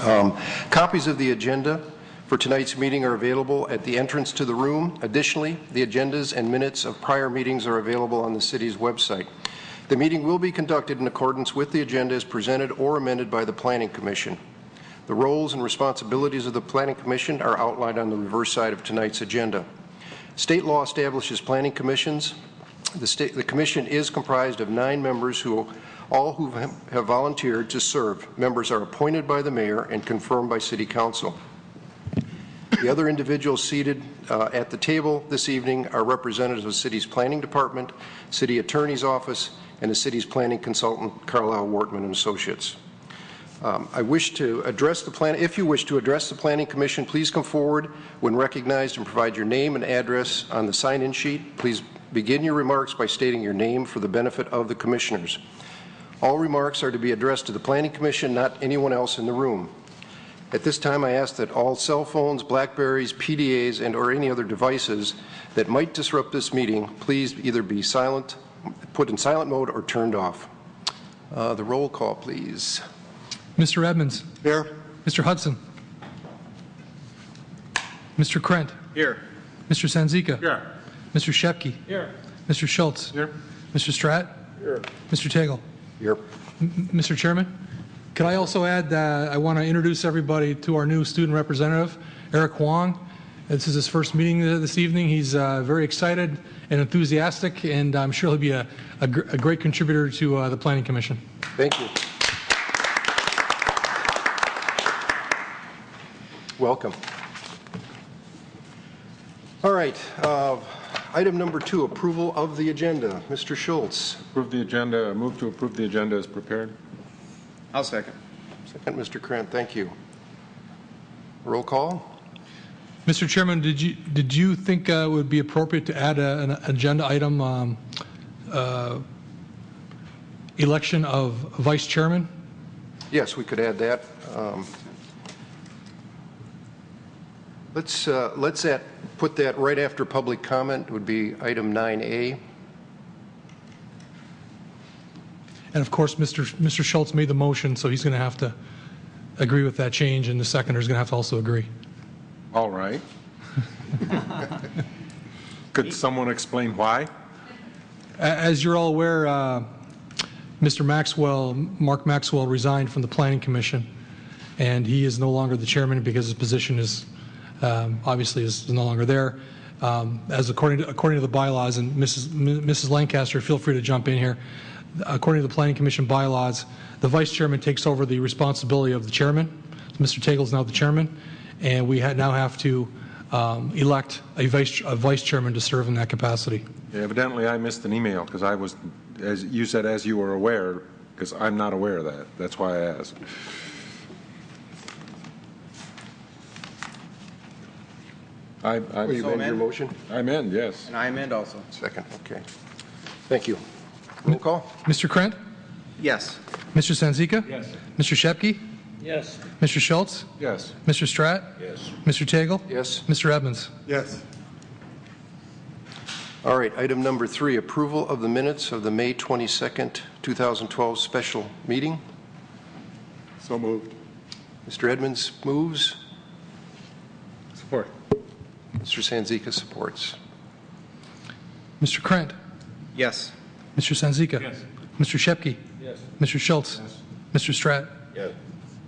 Copies of the agenda for tonight's meeting are available at the entrance to the room. Additionally, the agendas and minutes of prior meetings are available on the city's website. The meeting will be conducted in accordance with the agenda as presented or amended by the Planning Commission. The roles and responsibilities of the Planning Commission are outlined on the reverse side of tonight's agenda. State law establishes planning commissions. The commission is comprised of 9 members who have volunteered to serve. Members are appointed by the mayor and confirmed by City Council. The other individuals seated at the table this evening are representatives of the city's planning department, city attorney's office, and the city's planning consultant, Carlisle Wortman and Associates. If you wish to address the Planning Commission, please come forward when recognized and provide your name and address on the sign-in sheet. Please begin your remarks by stating your name for the benefit of the commissioners. All remarks are to be addressed to the Planning Commission, not anyone else in the room. At this time, I ask that all cell phones, Blackberries, PDAs, and or any other devices that might disrupt this meeting, please either be silent, put in silent mode, or turned off. The roll call, please. Mr. Edmonds. Here. Mr. Hudson. Mr. Krent. Here. Mr. Sanzika. Here. Mr. Shepke. Here. Mr. Schultz. Here. Mr. Stratt. Here. Mr. Tagle. Here. Mr. Chairman, could I also add that I want to introduce everybody to our new student representative, Eric Huang. This is his first meeting this evening. He's very excited and enthusiastic, and I'm sure he'll be a great contributor to the Planning Commission. Thank you. Welcome. All right. Item number 2, approval of the agenda. Mr. Schultz. Approve the agenda. Move to approve the agenda as prepared. I'll second. Second, Mr. Krent. Thank you. Roll call. Mr. Chairman, did you think it would be appropriate to add an agenda item, election of vice chairman? Yes, we could add that. Let's put that right after public comment. It would be item 9A. And of course, Mr. Schultz made the motion, so he's going to have to agree with that change, and the seconder is going to have to also agree. All right. Could someone explain why? As you're all aware, Mark Maxwell resigned from the Planning Commission, and he is no longer the chairman because his position is obviously is no longer there. As according to the bylaws, and Mrs. Lancaster, feel free to jump in here. According to the Planning Commission bylaws, the vice chairman takes over the responsibility of the chairman. Mr. Tagle is now the chairman, and we now have to elect a vice chairman to serve in that capacity. Yeah, evidently, I missed an email because I was, as you said, as you were aware, because I'm not aware of that. That's why I asked. Will you amend your motion? I amend, yes. And I amend also. Second. Okay. Thank you. Roll call. Mr. Krent? Yes. Mr. Sanzika? Yes. Mr. Shepke? Yes. Mr. Schultz? Yes. Mr. Stratt? Yes. Mr. Tagle? Yes. Mr. Edmonds? Yes. All right. Item number 3, approval of the minutes of the May 22nd, 2012 special meeting. So moved. Mr. Edmonds moves. Support. Mr. Sanzika supports. Mr. Krent? Yes. Mr. Sanzika? Yes. Mr. Shepke? Yes. Mr. Schultz? Yes. Mr. Stratt? Yes.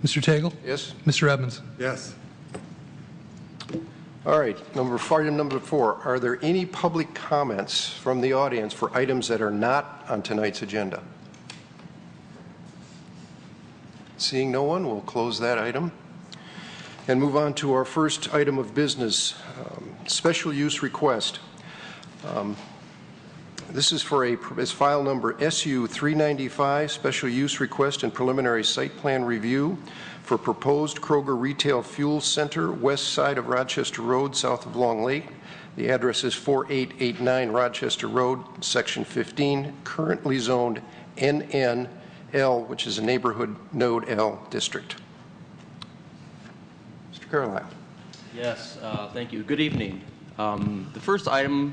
Mr. Tagle? Yes. Mr. Edmonds? Yes. All right. Item number 4. Are there any public comments from the audience for items that are not on tonight's agenda? Seeing no one, we'll close that item and move on to our first item of business, special use request. This is for is file number SU 395, special use request and preliminary site plan review for proposed Kroger Retail Fuel Center, west side of Rochester Road, south of Long Lake. The address is 4889 Rochester Road, section 15, currently zoned NNL, which is a neighborhood node L district. Mr. Carlisle. Yes, thank you. Good evening. The first item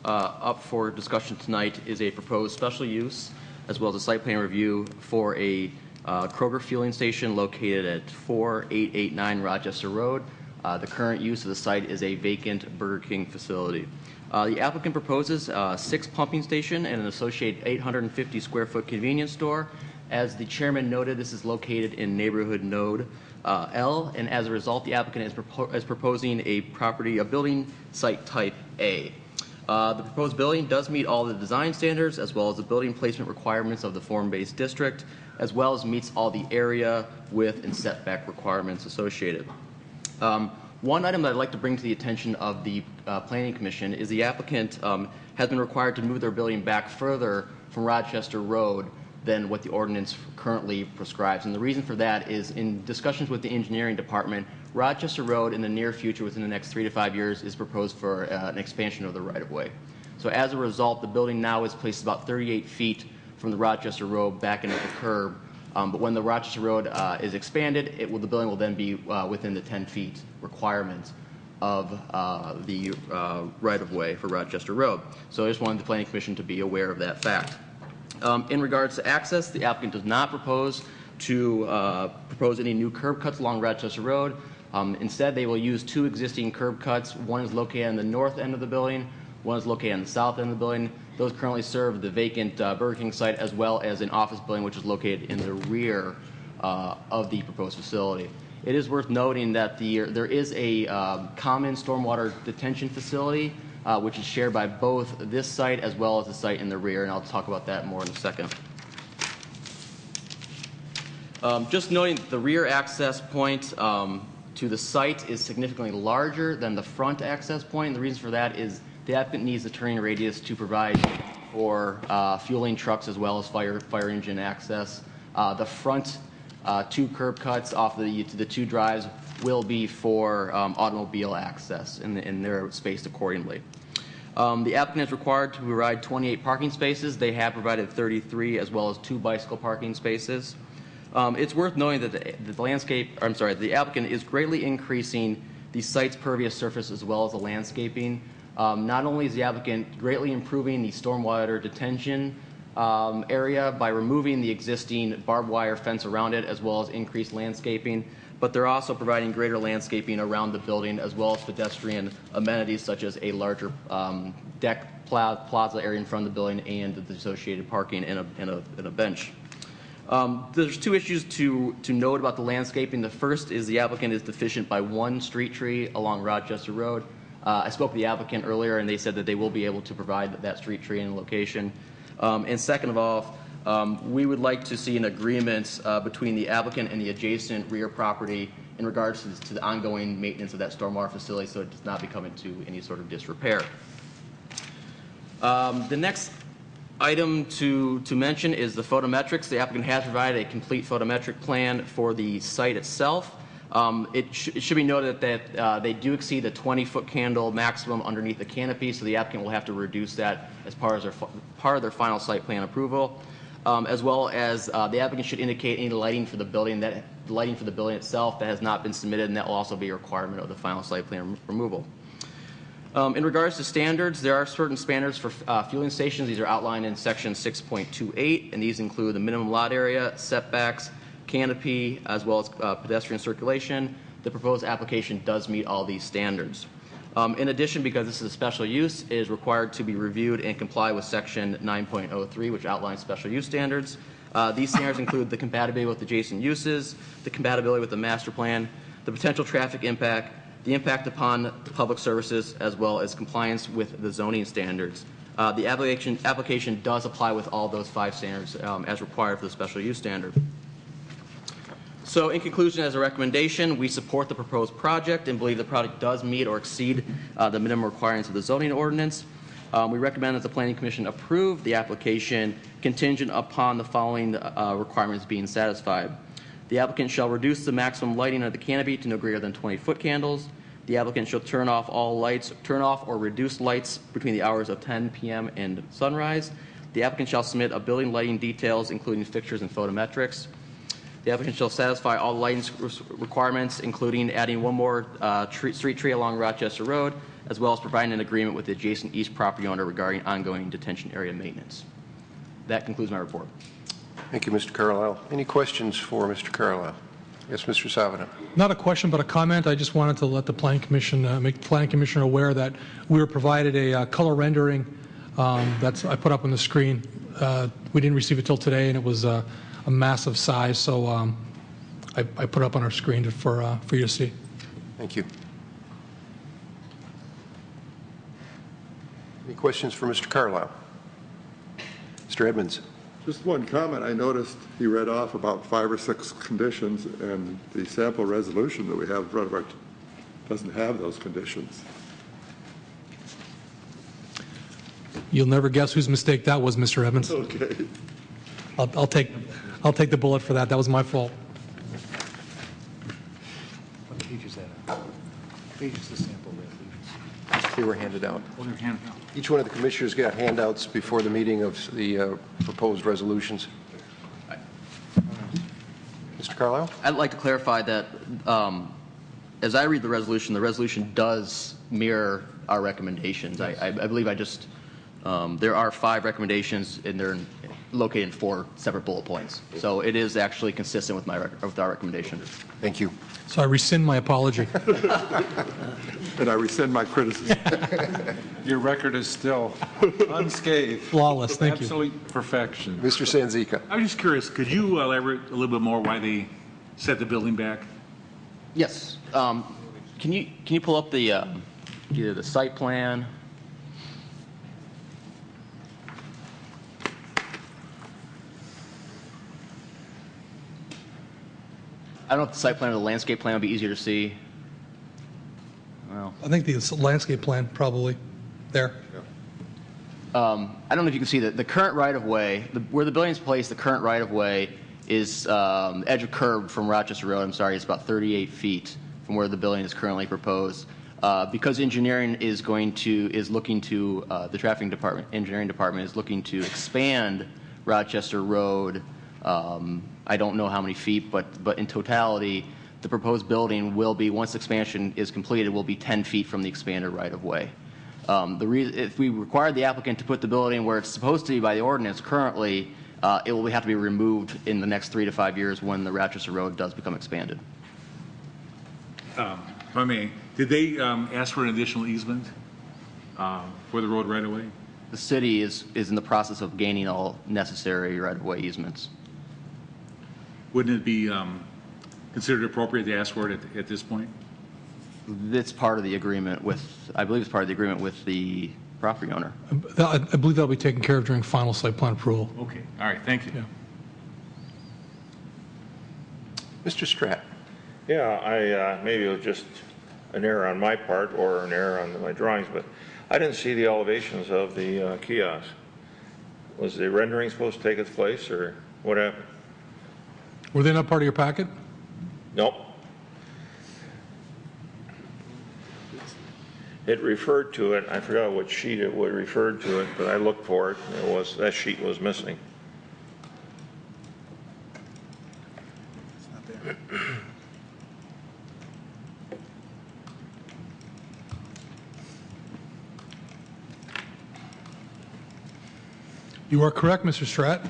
up for discussion tonight is a proposed special use as well as a site plan review for a Kroger Fueling Station located at 4889 Rochester Road. The current use of the site is a vacant Burger King facility. The applicant proposes a 6 pumping station and an associated 850 square foot convenience store. As the chairman noted, this is located in neighborhood node L, and as a result, the applicant is proposing a building site type A. The proposed building does meet all the design standards as well as the building placement requirements of the form-based district, as well as meets all the area, width, and setback requirements associated. One item that I'd like to bring to the attention of the Planning Commission is the applicant has been required to move their building back further from Rochester Road than what the ordinance currently prescribes. And the reason for that is in discussions with the engineering department, Rochester Road in the near future, within the next 3 to 5 years, is proposed for an expansion of the right-of-way. So as a result, the building now is placed about 38 feet from the Rochester Road back into the curb. But when the Rochester Road is expanded, the building will then be within the 10 feet requirement of the right-of-way for Rochester Road. So I just wanted the Planning Commission to be aware of that fact. In regards to access, the applicant does not propose any new curb cuts along Rochester Road. Instead, they will use 2 existing curb cuts. One is located on the north end of the building, one is located on the south end of the building. Those currently serve the vacant Burger King site as well as an office building which is located in the rear of the proposed facility. It is worth noting that there is a common stormwater detention facility which is shared by both this site as well as the site in the rear, and I'll talk about that more in a second. Just noting that the rear access point to the site is significantly larger than the front access point, and the reason for that is the applicant needs the turning radius to provide for fueling trucks as well as fire engine access. The front 2 curb cuts off the 2 drives will be for automobile access, and they're spaced accordingly. The applicant is required to provide 28 parking spaces. They have provided 33 as well as 2 bicycle parking spaces. It's worth noting that the applicant is greatly increasing the site's pervious surface as well as the landscaping. Not only is the applicant greatly improving the stormwater detention area by removing the existing barbed wire fence around it as well as increased landscaping, but they're also providing greater landscaping around the building as well as pedestrian amenities such as a larger deck plaza area in front of the building and the associated parking and a bench. There's 2 issues to note about the landscaping. The first is the applicant is deficient by 1 street tree along Rochester Road. I spoke to the applicant earlier and they said that they will be able to provide that street tree in location. And second of all, we would like to see an agreement between the applicant and the adjacent rear property in regards to the ongoing maintenance of that stormwater facility so it does not become into any sort of disrepair. The next item to mention is the photometrics. The applicant has provided a complete photometric plan for the site itself. It should be noted that they do exceed the 20-foot candle maximum underneath the canopy, so the applicant will have to reduce that as part of their final site plan approval, as well as the applicant should indicate any lighting for the building itself that has not been submitted, and that will also be a requirement of the final site plan removal. In regards to standards, there are certain standards for fueling stations. These are outlined in section 6.28, and these include the minimum lot area, setbacks, canopy, as well as pedestrian circulation. The proposed application does meet all these standards. In addition, because this is a special use, it is required to be reviewed and comply with section 9.03, which outlines special use standards. These standards include the compatibility with adjacent uses, the compatibility with the master plan, the potential traffic impact, the impact upon public services, as well as compliance with the zoning standards. The application does apply with all those 5 standards as required for the special use standard. So in conclusion, as a recommendation, we support the proposed project and believe the project does meet or exceed the minimum requirements of the zoning ordinance. We recommend that the Planning Commission approve the application contingent upon the following requirements being satisfied. The applicant shall reduce the maximum lighting of the canopy to no greater than 20-foot candles. The applicant shall turn off or reduce lights between the hours of 10 p.m. and sunrise. The applicant shall submit a building lighting details, including fixtures and photometrics. The applicant shall satisfy all lighting requirements, including adding 1 more street tree along Rochester Road, as well as providing an agreement with the adjacent east property owner regarding ongoing detention area maintenance. That concludes my report. Thank you, Mr. Carlisle. Any questions for Mr. Carlisle? Yes, Mr. Savana. Not a question, but a comment. I just wanted to let the Planning Commission, make the Planning Commissioner aware that we were provided a color rendering that's I put up on the screen. We didn't receive it till today, and it was a massive size, so I put it up on our screen for you to see. Thank you. Any questions for Mr. Carlisle? Mr. Edmonds. Just one comment. I noticed he read off about 5 or 6 conditions, and the sample resolution that we have in front of our doesn't have those conditions. You'll never guess whose mistake that was, Mr. Edmonds. Okay. I'll take the bullet for that. That was my fault. What page is that on? What page is the sample resolution? They were handed out. Oh, they're handed out. Each one of the commissioners got handouts before the meeting of the proposed resolutions. Mr. Carlisle? I'd like to clarify that as I read the resolution does mirror our recommendations. I believe there are 5 recommendations, and they're located in 4 separate bullet points. So it is actually consistent with our recommendation. Thank you. So I rescind my apology. And I rescind my criticism. Your record is still unscathed. Flawless. Thank you. Absolute perfection. Mr. Sanzika? I was just curious, could you elaborate a little bit more why they set the building back? Yes. Can you pull up the either the site plan? I don't know if the site plan or the landscape plan would be easier to see. Well, I think the landscape plan probably there. I don't know if you can see the current right-of-way, where the building is placed, the current right-of-way is edge of curb from Rochester Road. I'm sorry, it's about 38 feet from where the building is currently proposed. Because engineering is looking to, the traffic department, engineering department is looking to expand Rochester Road. I don't know how many feet, but in totality, the proposed building will be, once expansion is completed, will be 10 feet from the expanded right-of-way. If we require the applicant to put the building where it's supposed to be by the ordinance currently, it will have to be removed in the next 3 to 5 years when the Rochester Road does become expanded. If I may, did they ask for an additional easement for the road right away? The city is in the process of gaining all necessary right-of-way easements. Wouldn't it be considered appropriate to ask for it at this point? It's part of the agreement I believe it's part of the agreement with the property owner. I believe that'll be taken care of during final site plan approval. Okay, all right, thank you. Yeah. Mr. Stratt? Yeah, maybe it was just an error on my part or an error on my drawings, but I didn't see the elevations of the kiosk. Was the rendering supposed to take its place, or what happened? Were they not part of your packet? Nope. It referred to it, I forgot what sheet it would referred to it, but I looked for it, and that sheet was missing. It's not there. You are correct, Mr. Stratt.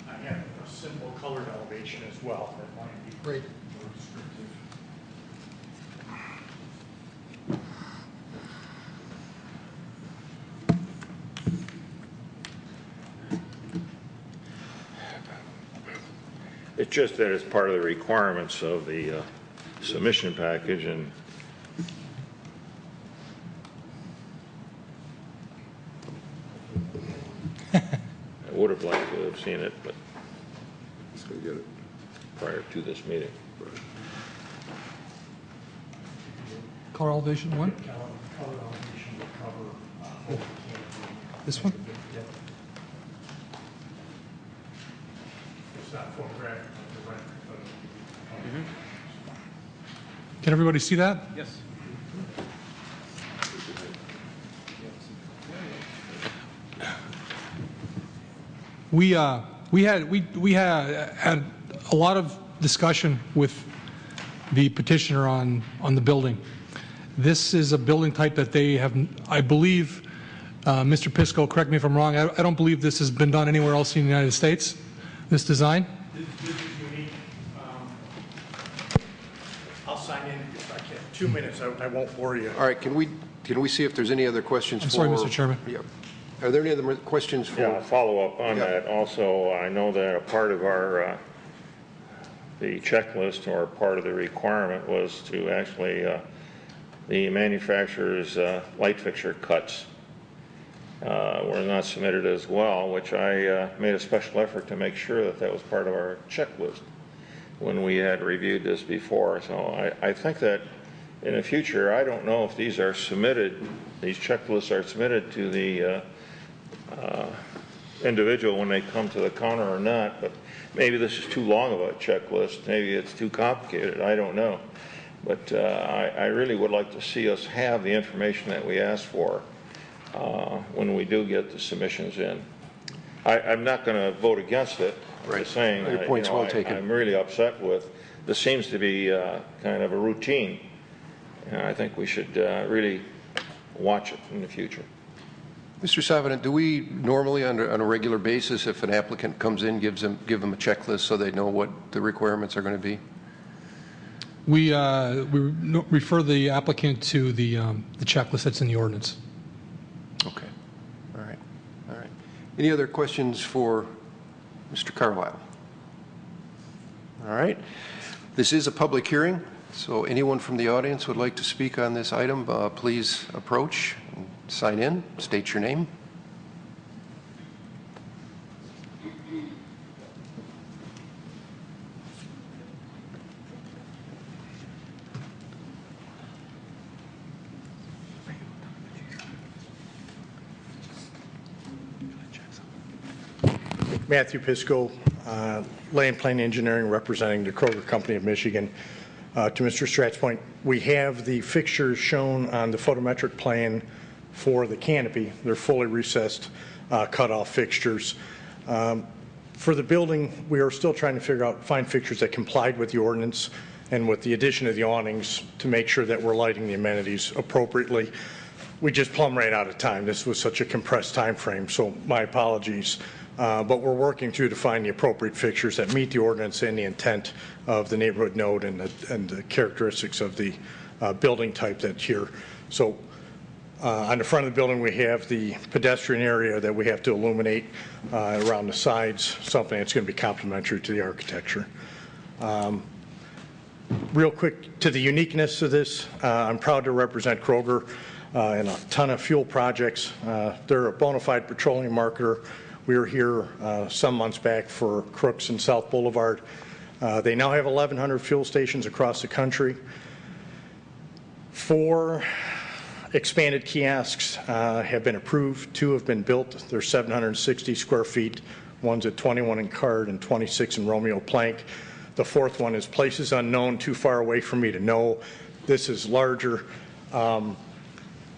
I have a simple colored elevation as well. That might be Great. more descriptive. It's just that it's part of the requirements of the submission package, and I would have liked to have seen it, but Let's go get it. prior to this meeting. Color elevation 1? Color elevation will cover This one? it's not photographic of the rendering, but Can everybody see that? Yes. We had a lot of discussion with the petitioner on the building. This is a building type that they have, I believe, Mr. Pisco, correct me if I'm wrong, I don't believe this has been done anywhere else in the United States, this design? This is unique. I'll sign in if I can. 2 minutes, I won't bore you. All right, can we see if there's any other questions I'm for... sorry, Mr. Chairman. Yeah. Are there any other questions for... Yeah, follow up on Yeah. that. Also, I know that a part of our, the checklist or part of the requirement was to actually, the manufacturer's light fixture cuts were not submitted as well, which I made a special effort to make sure that that was part of our checklist when we had reviewed this before. So I think that in the future, I don't know if these are submitted, these checklists are submitted to the individual when they come to the counter or not, but maybe this is too long of a checklist, maybe it's too complicated, I don't know. But I really would like to see us have the information that we asked for when we do get the submissions in. I'm not going to vote against it. I'm Right. just saying, Your point's well taken. I'm really upset with, this seems to be kind of a routine, and I think we should really watch it in the future. Mr. Savinan, do we normally, on a regular basis, if an applicant comes in, give them a checklist so they know what the requirements are going to be? We refer the applicant to the checklist that's in the ordinance. Okay. All right. All right. Any other questions for Mr. Carlisle? All right. This is a public hearing, so anyone from the audience would like to speak on this item, please approach and sign in, state your name. Matthew Pisco, Land Plan Engineering, representing the Kroger Company of Michigan. To Mr. Stratt's point, we have the fixtures shown on the photometric plan for the canopy. They're fully recessed cutoff fixtures. For the building, we are still trying to find fixtures that complied with the ordinance and with the addition of the awnings to make sure that we're lighting the amenities appropriately. We just plumb right out of time. This was such a compressed time frame, so my apologies. But we're working through to find the appropriate fixtures that meet the ordinance and the intent of the neighborhood node and the characteristics of the building type that's here. So on the front of the building, we have the pedestrian area that we have to illuminate around the sides, something that's going to be complementary to the architecture. Real quick, to the uniqueness of this, I'm proud to represent Kroger in a ton of fuel projects. They're a bona fide petroleum marketer. We were here some months back for Crooks and South Boulevard. They now have 1,100 fuel stations across the country. 4 expanded kiosks have been approved. 2 have been built. They're 760 square feet. One's at 21 in Card and 26 in Romeo Plank. The 4th one is places unknown, too far away for me to know. This is larger.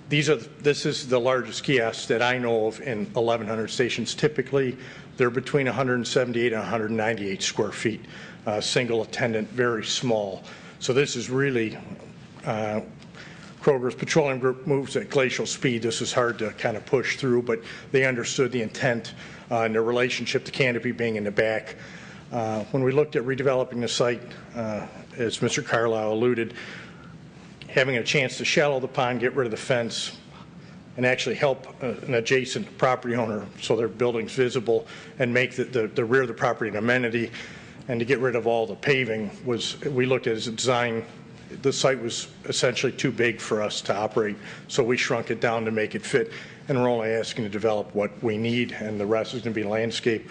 This is the largest kiosk that I know of in 1,100 stations. Typically, they're between 178 and 198 square feet. Single attendant, very small. So this is really, Kroger's Petroleum Group moves at glacial speed. This is hard to kind of push through, but they understood the intent and the relationship, the canopy being in the back. When we looked at redeveloping the site, as Mr. Carlisle alluded, having a chance to shallow the pond, get rid of the fence, and actually help an adjacent property owner so their building's visible and make the rear of the property an amenity, and to get rid of all the paving we looked at as a design. The site was essentially too big for us to operate, so we shrunk it down to make it fit, and we're only asking to develop what we need, and the rest is going to be landscape.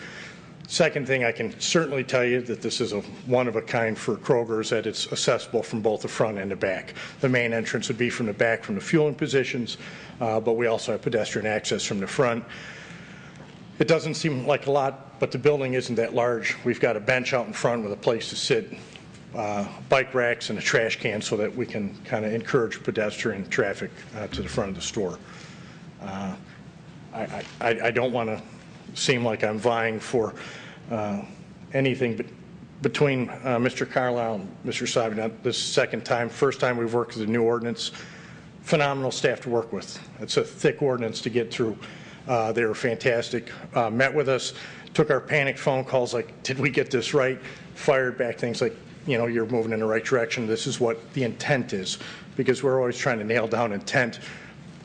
Second thing, I can certainly tell you that this is a one-of-a-kind for Kroger's, that it's accessible from both the front and the back. The main entrance would be from the back from the fueling positions, but we also have pedestrian access from the front. It doesn't seem like a lot, but the building isn't that large. We've got a bench out in front with a place to sit, bike racks and a trash can so that we can kind of encourage pedestrian traffic to the front of the store. I don't want to seem like I'm vying for anything, but between Mr. Carlisle and Mr. Savi, this is the second time. First time we've worked with the new ordinance. Phenomenal staff to work with. It's a thick ordinance to get through. They were fantastic. Met with us, took our panicked phone calls like, did we get this right? Fired back things like, you're moving in the right direction. This is what the intent is, because we're always trying to nail down intent.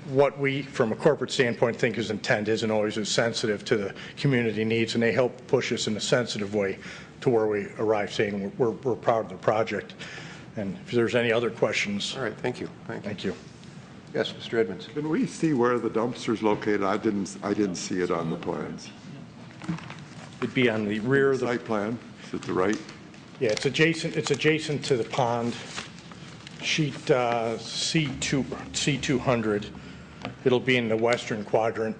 What we, from a corporate standpoint, think is intent isn't always as sensitive to the community needs, and they help push us in a sensitive way to where we arrive saying we're proud of the project. And if there's any other questions. All right, thank you. Thank you. Yes, Mr. Edmonds. Can we see where the dumpster's located? I didn't see it on the plans. It'd be on the rear of the Site plan, is it the right? Yeah, it's adjacent to the pond. Sheet C200. It'll be in the western quadrant.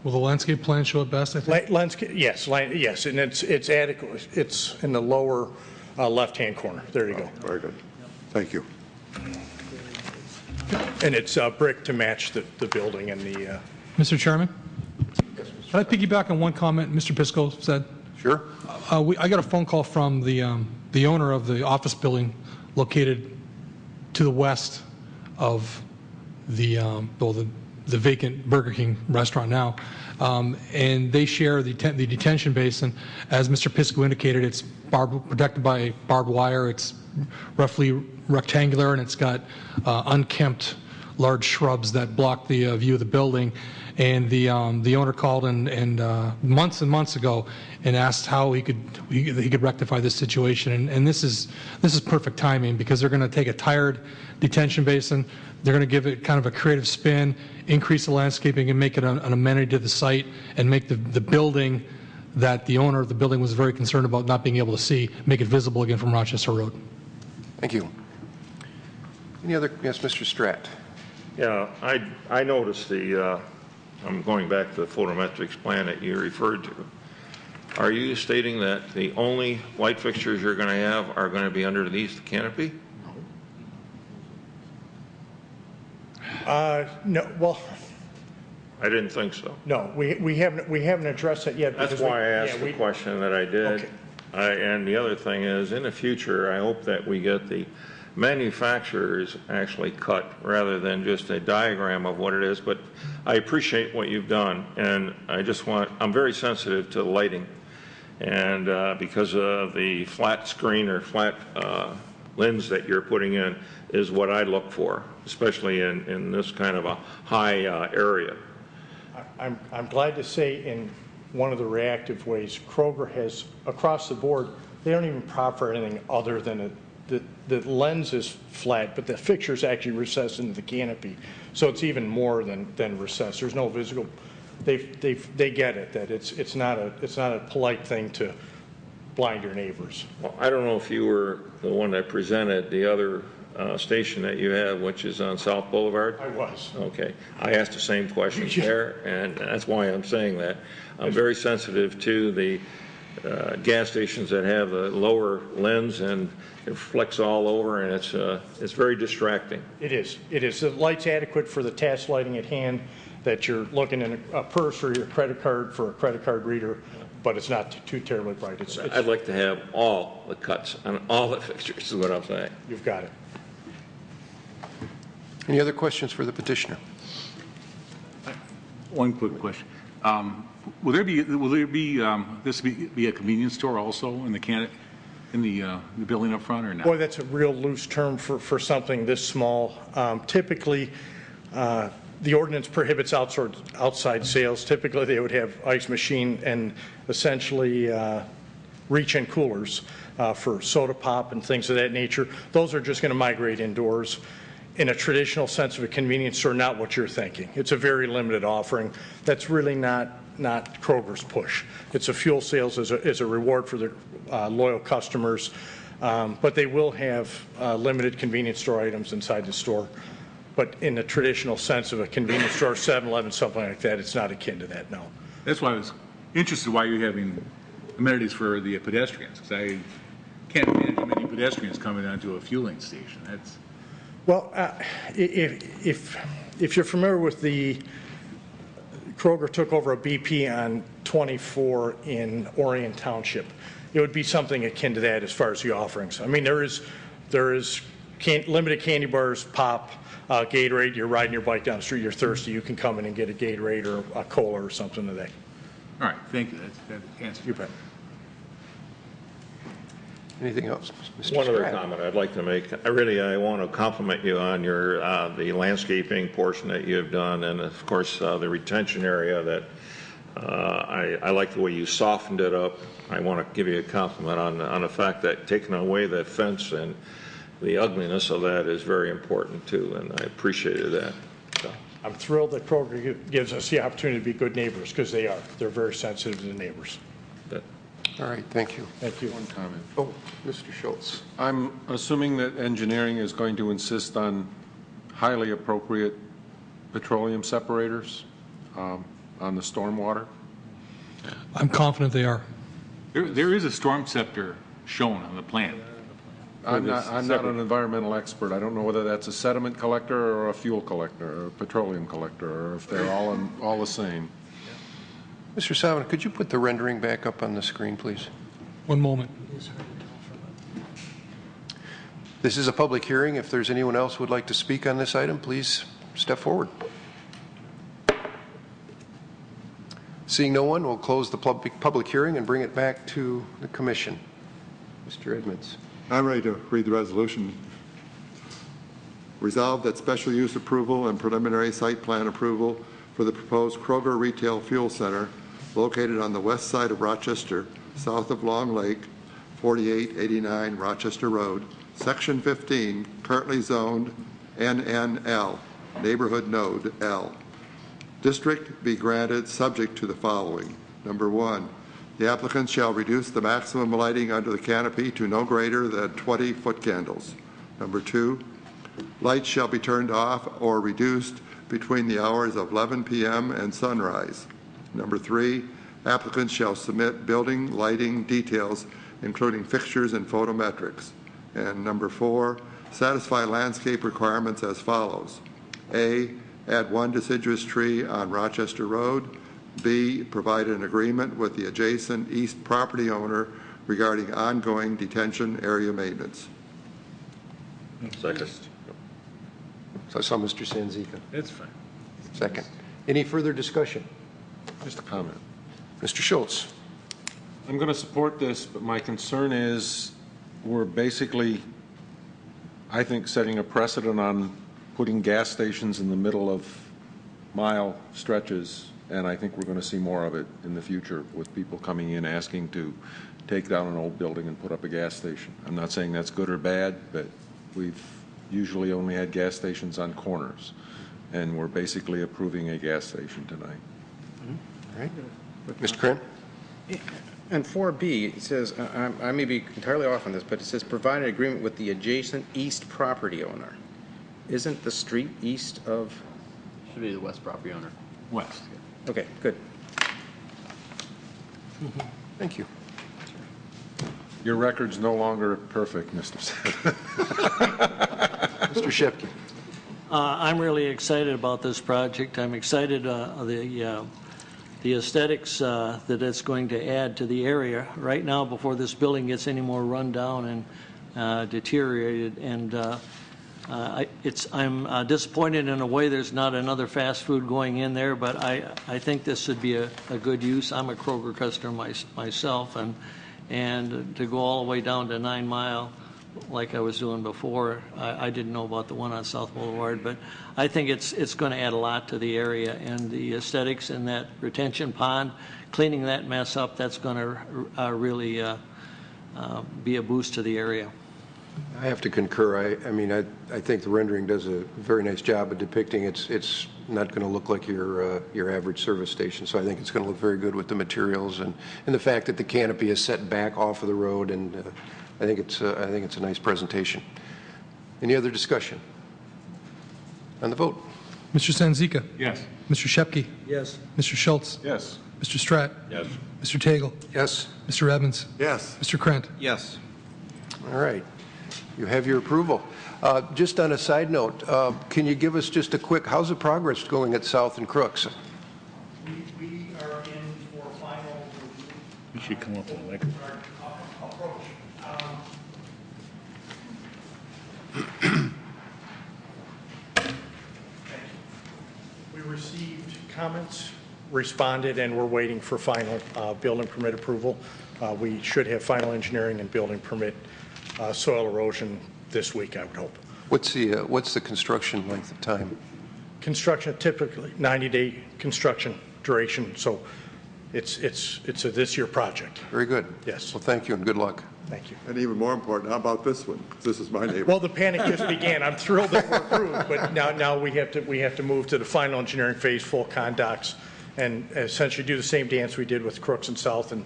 Will the landscape plan show it best, I think? Landscape, yes, and it's adequate. It's in the lower left-hand corner. There you go. Very good. Thank you. And it's brick to match the building and the. Mr. Chairman? Can I piggyback on one comment Mr. Pisco said? Sure. I got a phone call from the owner of the office building located to the west of the vacant Burger King restaurant now, and they share the detention basin. As Mr. Pisco indicated, it's protected by barbed wire. It's roughly rectangular, and it's got unkempt large shrubs that block the view of the building. And the owner called and months ago and asked how he could rectify this situation. And this is perfect timing, because they're going to take a tired detention basin, they're going to give it kind of a creative spin, increase the landscaping, and make it an amenity to the site, and make the building that the owner of the building was very concerned about not being able to see, make it visible again from Rochester Road. Thank you. Any other? Yes, Mr. Stratt. Yeah, I noticed I'm going back to the photometrics plan that you referred to. Are you stating that the only light fixtures you're going to have are going to be underneath the canopy? No, well. I didn't think so. No, we haven't addressed that yet. That's why I asked the question that I did. Okay. And the other thing is, in the future, I hope that we get the manufacturers actually cut rather than just a diagram of what it is. But I appreciate what you've done, and I'm very sensitive to lighting, and because of the flat screen or flat lens that you're putting in is what I look for, especially in this kind of a high area. I'm glad to say, in one of the reactive ways, Kroger has, across the board, they don't even proffer anything other than the lens is flat, but the fixtures actually recess into the canopy, so it's even more than recessed. There's no visible. They get it, that it's not a polite thing to blind your neighbors. Well, I don't know if you were the one that presented the other station that you have, which is on South Boulevard. I was. Okay. I asked the same questions there, and that's why I'm saying that. I'm very sensitive to the gas stations that have the lower lens, and it flicks all over, and it's very distracting. It is. The light's adequate for the task lighting at hand, that you're looking in a purse or your credit card for a credit card reader, but it's not too terribly bright. I'd like to have all the cuts on all the fixtures, is what I'm saying. You've got it. Any other questions for the petitioner? One quick question. Will there be this be a convenience store also in the building up front, or not? Boy, that's a real loose term for something this small. Typically, the ordinance prohibits outside sales. Typically, they would have ice machine and essentially reach-in coolers for soda pop and things of that nature. Those are just going to migrate indoors. In a traditional sense of a convenience store, not what you're thinking. It's a very limited offering. That's really not Kroger's push. It's a fuel sales as a reward for their loyal customers, but they will have limited convenience store items inside the store. But in the traditional sense of a convenience store, 7-Eleven, something like that, it's not akin to that, no. That's why I was interested why you're having amenities for the pedestrians, because I can't imagine many pedestrians coming onto a fueling station. That's well, if you're familiar with Kroger took over a BP on 24 in Orion Township, it would be something akin to that as far as the offerings. I mean, there is limited candy bars, pop, Gatorade. You're riding your bike down the street, you're thirsty, you can come in and get a Gatorade or a cola or something of that. All right, thank you. That answers You bet. Anything else? Mr. One other Spratt? comment I'd like to make. I want to compliment you on your the landscaping portion that you have done, and of course the retention area. That I like the way you softened it up. I want to give you a compliment on the fact that taking away that fence and the ugliness of that is very important too, and I appreciated that. So. I'm thrilled that Kroger gives us the opportunity to be good neighbors, because they are. They're very sensitive to the neighbors. All right, thank you. Thank you. One comment. Oh, Mr. Schultz. I'm assuming that engineering is going to insist on highly appropriate petroleum separators on the stormwater? I'm confident they are. There is a storm scepter shown on the plan. I'm not an environmental expert. I don't know whether that's a sediment collector or a fuel collector or a petroleum collector, or if they're all the same. Mr. Salmon, could you put the rendering back up on the screen, please? One moment. This is a public hearing. If there's anyone else who would like to speak on this item, please step forward. Seeing no one, we'll close the public hearing and bring it back to the commission. Mr. Edmonds. I'm ready to read the resolution. Resolved that special use approval and preliminary site plan approval for the proposed Kroger Retail Fuel Center located on the west side of Rochester, south of Long Lake, 4889 Rochester Road, Section 15, currently zoned NNL, Neighborhood Node L. District be granted subject to the following. Number 1, the applicant shall reduce the maximum lighting under the canopy to no greater than 20 foot candles. Number 2, lights shall be turned off or reduced between the hours of 11 p.m. and sunrise. Number 3, applicants shall submit building lighting details, including fixtures and photometrics. And number 4, satisfy landscape requirements as follows. A, add 1 deciduous tree on Rochester Road. B, provide an agreement with the adjacent east property owner regarding ongoing detention area maintenance. Second. So I saw Mr. Sanzika. It's fine. Second. Any further discussion? Just a comment. Mr. Schultz. I'm going to support this, but my concern is we're basically, I think, setting a precedent on putting gas stations in the middle of mile stretches, and I think we're going to see more of it in the future with people coming in asking to take down an old building and put up a gas station. I'm not saying that's good or bad, but we've usually only had gas stations on corners, and we're basically approving a gas station tonight. All right. Mr. Kren? And 4B, it says, I may be entirely off on this, but it says provide an agreement with the adjacent east property owner. Isn't the street east of? Should be the west property owner. West. Okay, good. Thank you. Your record's no longer perfect, Mr. Senator. Mr. Shepke. I'm really excited about this project. I'm excited the aesthetics that it's going to add to the area. Right now, before this building gets any more run down and deteriorated, and I'm disappointed in a way there's not another fast food going in there, but I think this would be a good use. I'm a Kroger customer myself, and to go all the way down to 9 Mile like I was doing before, I didn't know about the one on South Boulevard, but I think it's going to add a lot to the area, and the aesthetics in that retention pond, cleaning that mess up, that's going to really be a boost to the area. I have to concur. I mean, I think the rendering does a very nice job of depicting it's not going to look like your average service station. So I think it's going to look very good with the materials and the fact that the canopy is set back off of the road, and I think it's a nice presentation. Any other discussion on the vote? Mr. Sanzika. Yes. Mr. Shepke. Yes. Mr. Schultz. Yes. Mr. Stratt. Yes. Mr. Tagle. Yes. Mr. Evans. Yes. Mr. Krent. Yes. All right. You have your approval. Just on a side note, can you give us just a quick, how's the progress going at South and Crooks? We are in for final review. You should come up with a microphone. Our received comments, responded, and we're waiting for final building permit approval. We should have final engineering and building permit soil erosion this week, I would hope. What's the construction length of time? Construction, typically 90-day construction duration, so it's a this year project. Very good. Yes. Well, thank you and good luck. Thank you. And even more important, how about this one? This is my neighbor. Well, the panic just began. I'm thrilled that we're approved, but now we have to move to the final engineering phase, full condocs, and essentially do the same dance we did with Crooks and South, and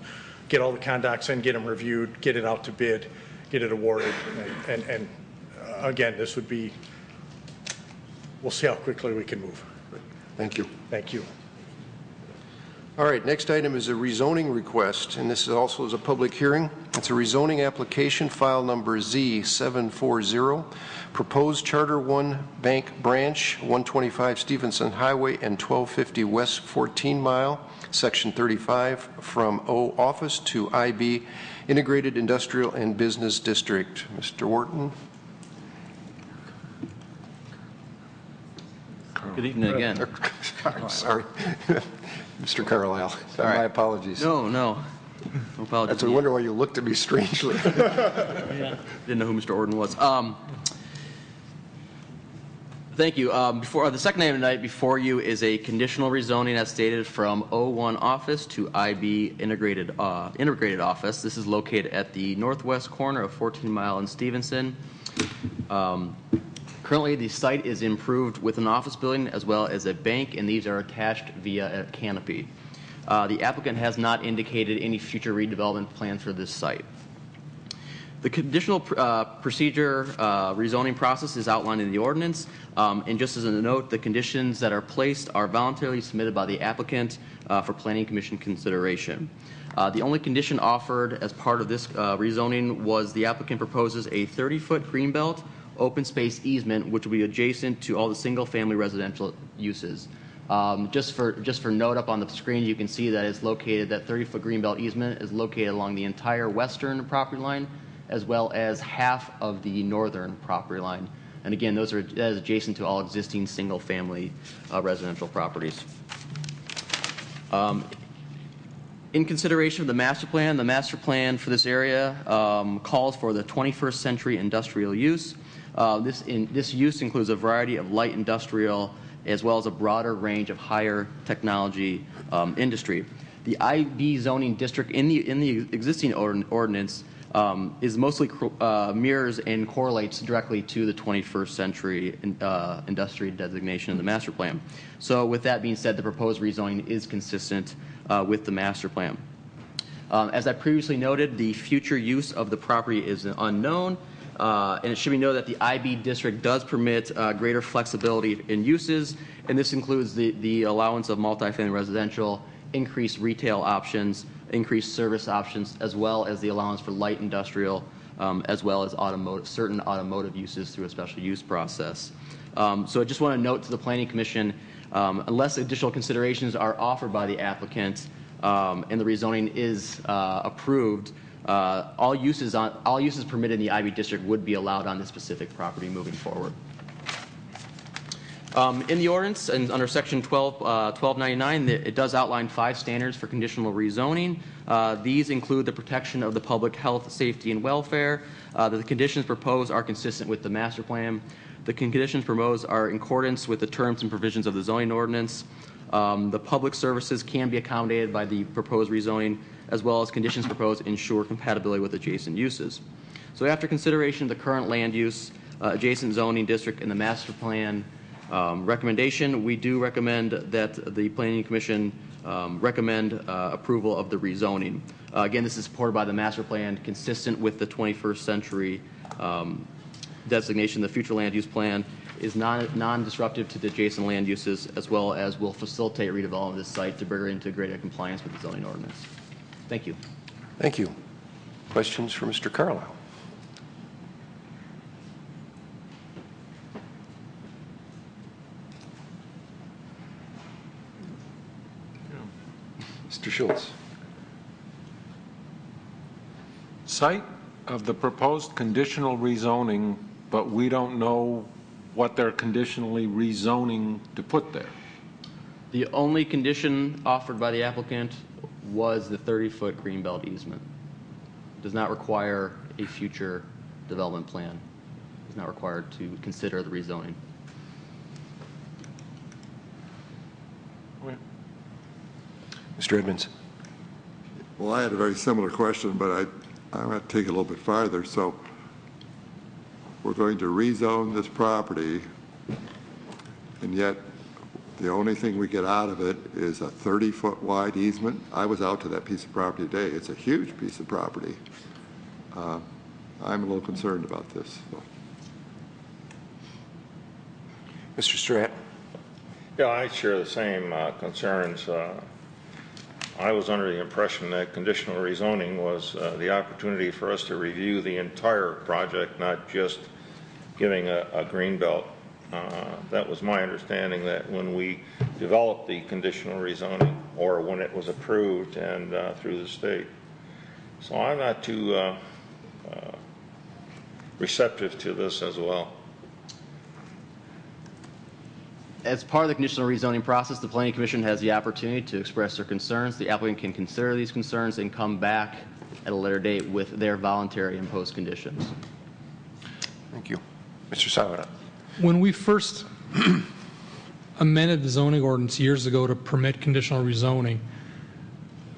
get all the condocs in, get them reviewed, get it out to bid, get it awarded, and again, this would be. We'll see how quickly we can move. Thank you. Thank you. All right, next item is a rezoning request, and this is also a public hearing. It's a rezoning application, file number Z740, proposed Charter 1 Bank Branch, 125 Stevenson Highway and 1250 West 14 Mile, Section 35, from O Office to IB Integrated Industrial and Business District. Mr. Wharton. Good evening again. Sorry. Mr. Carlisle. My apologies. No apologies. That's I wonder why you looked at me strangely. Yeah. Didn't know who Mr. Orden was. Thank you. Before the second item tonight before you is a conditional rezoning as stated from O1 office to IB integrated office. This is located at the northwest corner of 14 Mile and Stevenson. Currently, the site is improved with an office building as well as a bank, and these are attached via a canopy. The applicant has not indicated any future redevelopment plans for this site. The conditional procedure rezoning process is outlined in the ordinance, and just as a note, the conditions that are placed are voluntarily submitted by the applicant for Planning Commission consideration. The only condition offered as part of this rezoning was the applicant proposes a 30-foot greenbelt open space easement, which will be adjacent to all the single-family residential uses. Just for note, up on the screen, you can see that it's located. That 30-foot greenbelt easement is located along the entire western property line, as well as half of the northern property line. And again, that is adjacent to all existing single-family residential properties. In consideration of the master plan for this area calls for the 21st century industrial use. This use includes a variety of light industrial as well as a broader range of higher technology industry. The IB zoning district in the existing ordinance is mostly mirrors and correlates directly to the 21st century industry designation in the master plan. So with that being said, the proposed rezoning is consistent with the master plan. As I previously noted, the future use of the property is unknown. And it should be noted that the IB district does permit greater flexibility in uses, and this includes the allowance of multifamily residential, increased retail options, increased service options, as well as the allowance for light industrial, as well as certain automotive uses through a special use process. So I just want to note to the Planning Commission, unless additional considerations are offered by the applicant and the rezoning is approved, all uses permitted in the IB district would be allowed on this specific property moving forward. In the ordinance and under section 1299, it does outline 5 standards for conditional rezoning. These include the protection of the public health, safety, and welfare. The conditions proposed are consistent with the master plan. The conditions proposed are in accordance with the terms and provisions of the zoning ordinance. The public services can be accommodated by the proposed rezoning, as well as conditions proposed ensure compatibility with adjacent uses. So after consideration of the current land use, adjacent zoning district, and the master plan recommendation, we do recommend that the Planning Commission recommend approval of the rezoning. Again, this is supported by the master plan, consistent with the 21st century designation. The future land use plan is non-disruptive to the adjacent land uses, as well as will facilitate redevelopment of this site to bring it into greater compliance with the zoning ordinance. Thank you. Thank you. Questions for Mr. Carlisle? Mr. Schultz. Site of the proposed conditional rezoning, but we don't know what they're conditionally rezoning to put there. The only condition offered by the applicant was the 30-foot greenbelt easement. Does not require a future development plan. Is not required to consider the rezoning. Mr. Edmonds. Well, I had a very similar question, but I'm going to take it a little bit farther. So we're going to rezone this property, and yet the only thing we get out of it is a 30-foot wide easement. I was out to that piece of property today. It's a huge piece of property. I'm a little concerned about this. So. Mr. Stratt. Yeah, I share the same concerns. I was under the impression that conditional rezoning was the opportunity for us to review the entire project, not just giving a green belt. That was my understanding, that when we developed the conditional rezoning, or when it was approved and through the state. So I'm not too receptive to this as well. As part of the conditional rezoning process, the Planning Commission has the opportunity to express their concerns. The applicant can consider these concerns and come back at a later date with their voluntary imposed conditions. Thank you. Mr. Savada. When we first amended the zoning ordinance years ago to permit conditional rezoning,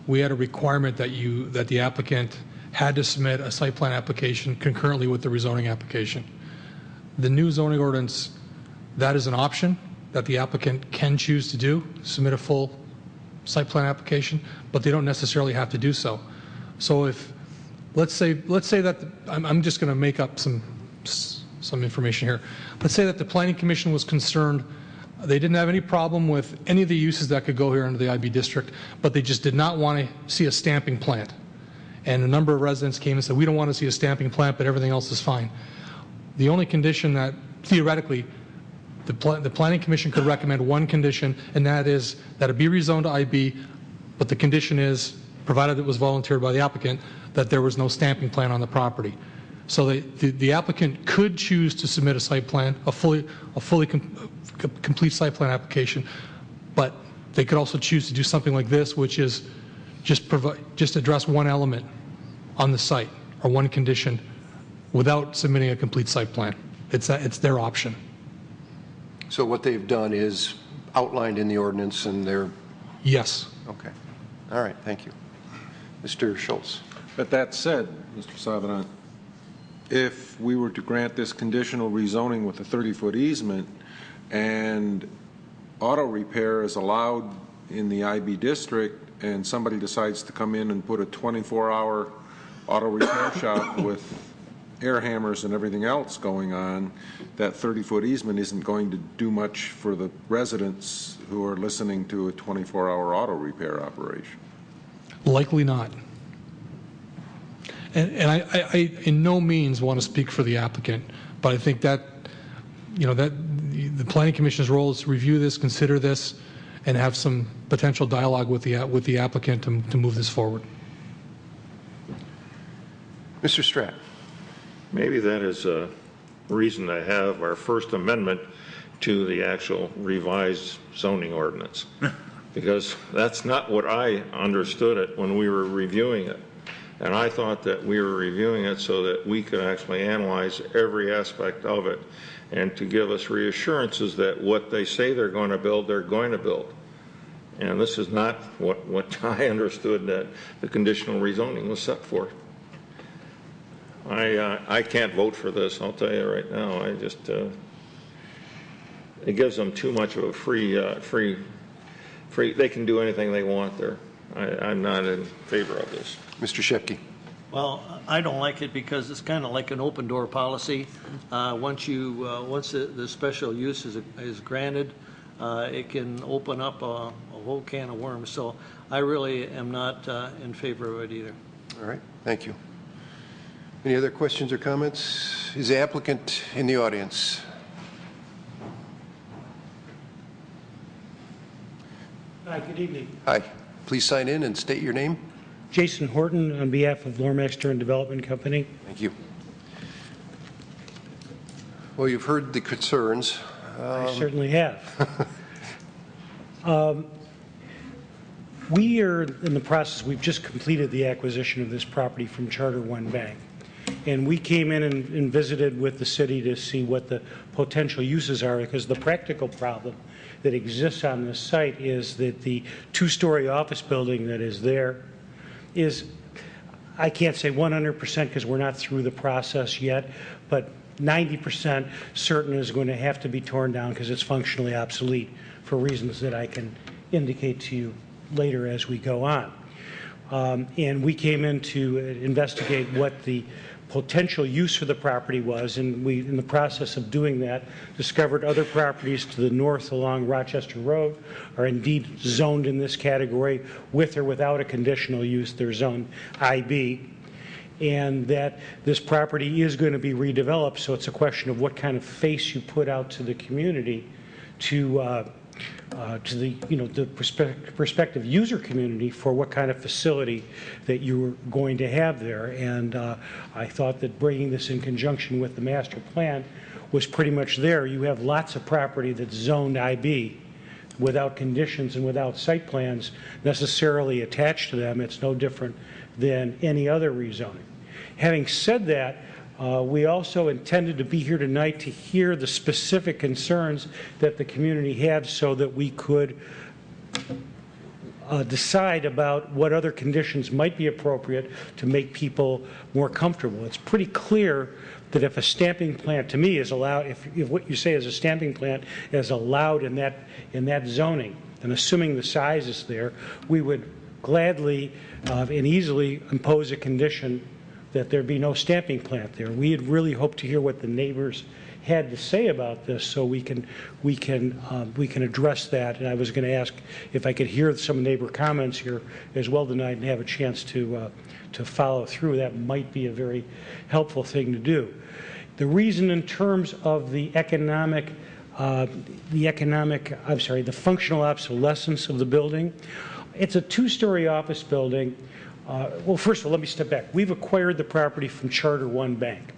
we had a requirement that the applicant had to submit a site plan application concurrently with the rezoning application. The new zoning ordinance, that is an option that the applicant can choose to do, submit a full site plan application, but they don't necessarily have to do so. So if, let's say that, I'm just going to make up some information here. Let's say that the Planning Commission was concerned, they didn't have any problem with any of the uses that could go here into the IB district, but they just did not want to see a stamping plant. And a number of residents came and said, we don't want to see a stamping plant, but everything else is fine. The only condition that, theoretically, the Planning Commission could recommend one condition, and that is that it be rezoned to IB, but the condition is, provided it was volunteered by the applicant, that there was no stamping plan on the property. So the applicant could choose to submit a site plan, a fully complete site plan application, but they could also choose to do something like this, which is just address one element on the site or one condition without submitting a complete site plan. It's their option. So what they've done is outlined in the ordinance, and they're... Yes. Okay. All right. Thank you. Mr. Schultz. But that said, Mr. Sabadan, if we were to grant this conditional rezoning with a 30-foot easement and auto repair is allowed in the IB district, and somebody decides to come in and put a 24-hour auto repair shop with air hammers and everything else going on, that 30-foot easement isn't going to do much for the residents who are listening to a 24-hour auto repair operation. Likely not. And I in no means want to speak for the applicant, but I think that, that the Planning Commission's role is to review this, consider this, and have some potential dialogue with the applicant to move this forward. Mr. Stratt. Maybe that is a reason to have our First Amendment to the actual revised zoning ordinance, because that's not what I understood it when we were reviewing it. And I thought that we were reviewing it so that we could actually analyze every aspect of it and to give us reassurances that what they say they're going to build, they're going to build. And this is not what I understood that the conditional rezoning was set for. I can't vote for this, I'll tell you right now. I just, it gives them too much of a free, they can do anything they want there. I'm not in favor of this. Mr. Shepke. Well, I don't like it because it's kind of like an open door policy. Once the special use is granted, it can open up a whole can of worms. So I really am not in favor of it either. All right. Thank you. Any other questions or comments? Is the applicant in the audience? Hi, good evening. Hi. Please sign in and state your name. Jason Horton on behalf of Lormax Stern Development Company. Thank you. Well, you've heard the concerns. I certainly have. We are in the process, we've just completed the acquisition of this property from Charter One Bank. And we came in and visited with the city to see what the potential uses are, because the practical problem that exists on this site is that the two-story office building that is there is, I can't say 100% because we're not through the process yet, but 90% certain is going to have to be torn down because it's functionally obsolete for reasons that I can indicate to you later as we go on. And we came in to investigate what the potential use for the property was, and we, in the process of doing that, discovered other properties to the north along Rochester Road are indeed zoned in this category with or without a conditional use. They're zoned IB, and that this property is going to be redeveloped, so it's a question of what kind of face you put out to the community to the, you know, the prospective user community for what kind of facility that you were going to have there. And I thought that bringing this in conjunction with the master plan was pretty much there. You have lots of property that's zoned IB without conditions and without site plans necessarily attached to them. It's no different than any other rezoning. Having said that, we also intended to be here tonight to hear the specific concerns that the community had so that we could decide about what other conditions might be appropriate to make people more comfortable. It's pretty clear that if a stamping plant, to me, is allowed, if what you say is a stamping plant is allowed in that zoning, and assuming the size is there, we would gladly and easily impose a condition that there be no stamping plant there. We had really hoped to hear what the neighbors had to say about this, so we can address that. And I was going to ask if I could hear some neighbor comments here as well tonight and have a chance to follow through. That might be a very helpful thing to do. The reason, in terms of the functional obsolescence of the building, it's a two-story office building. Well, first of all, let me step back. We've acquired the property from Charter One Bank.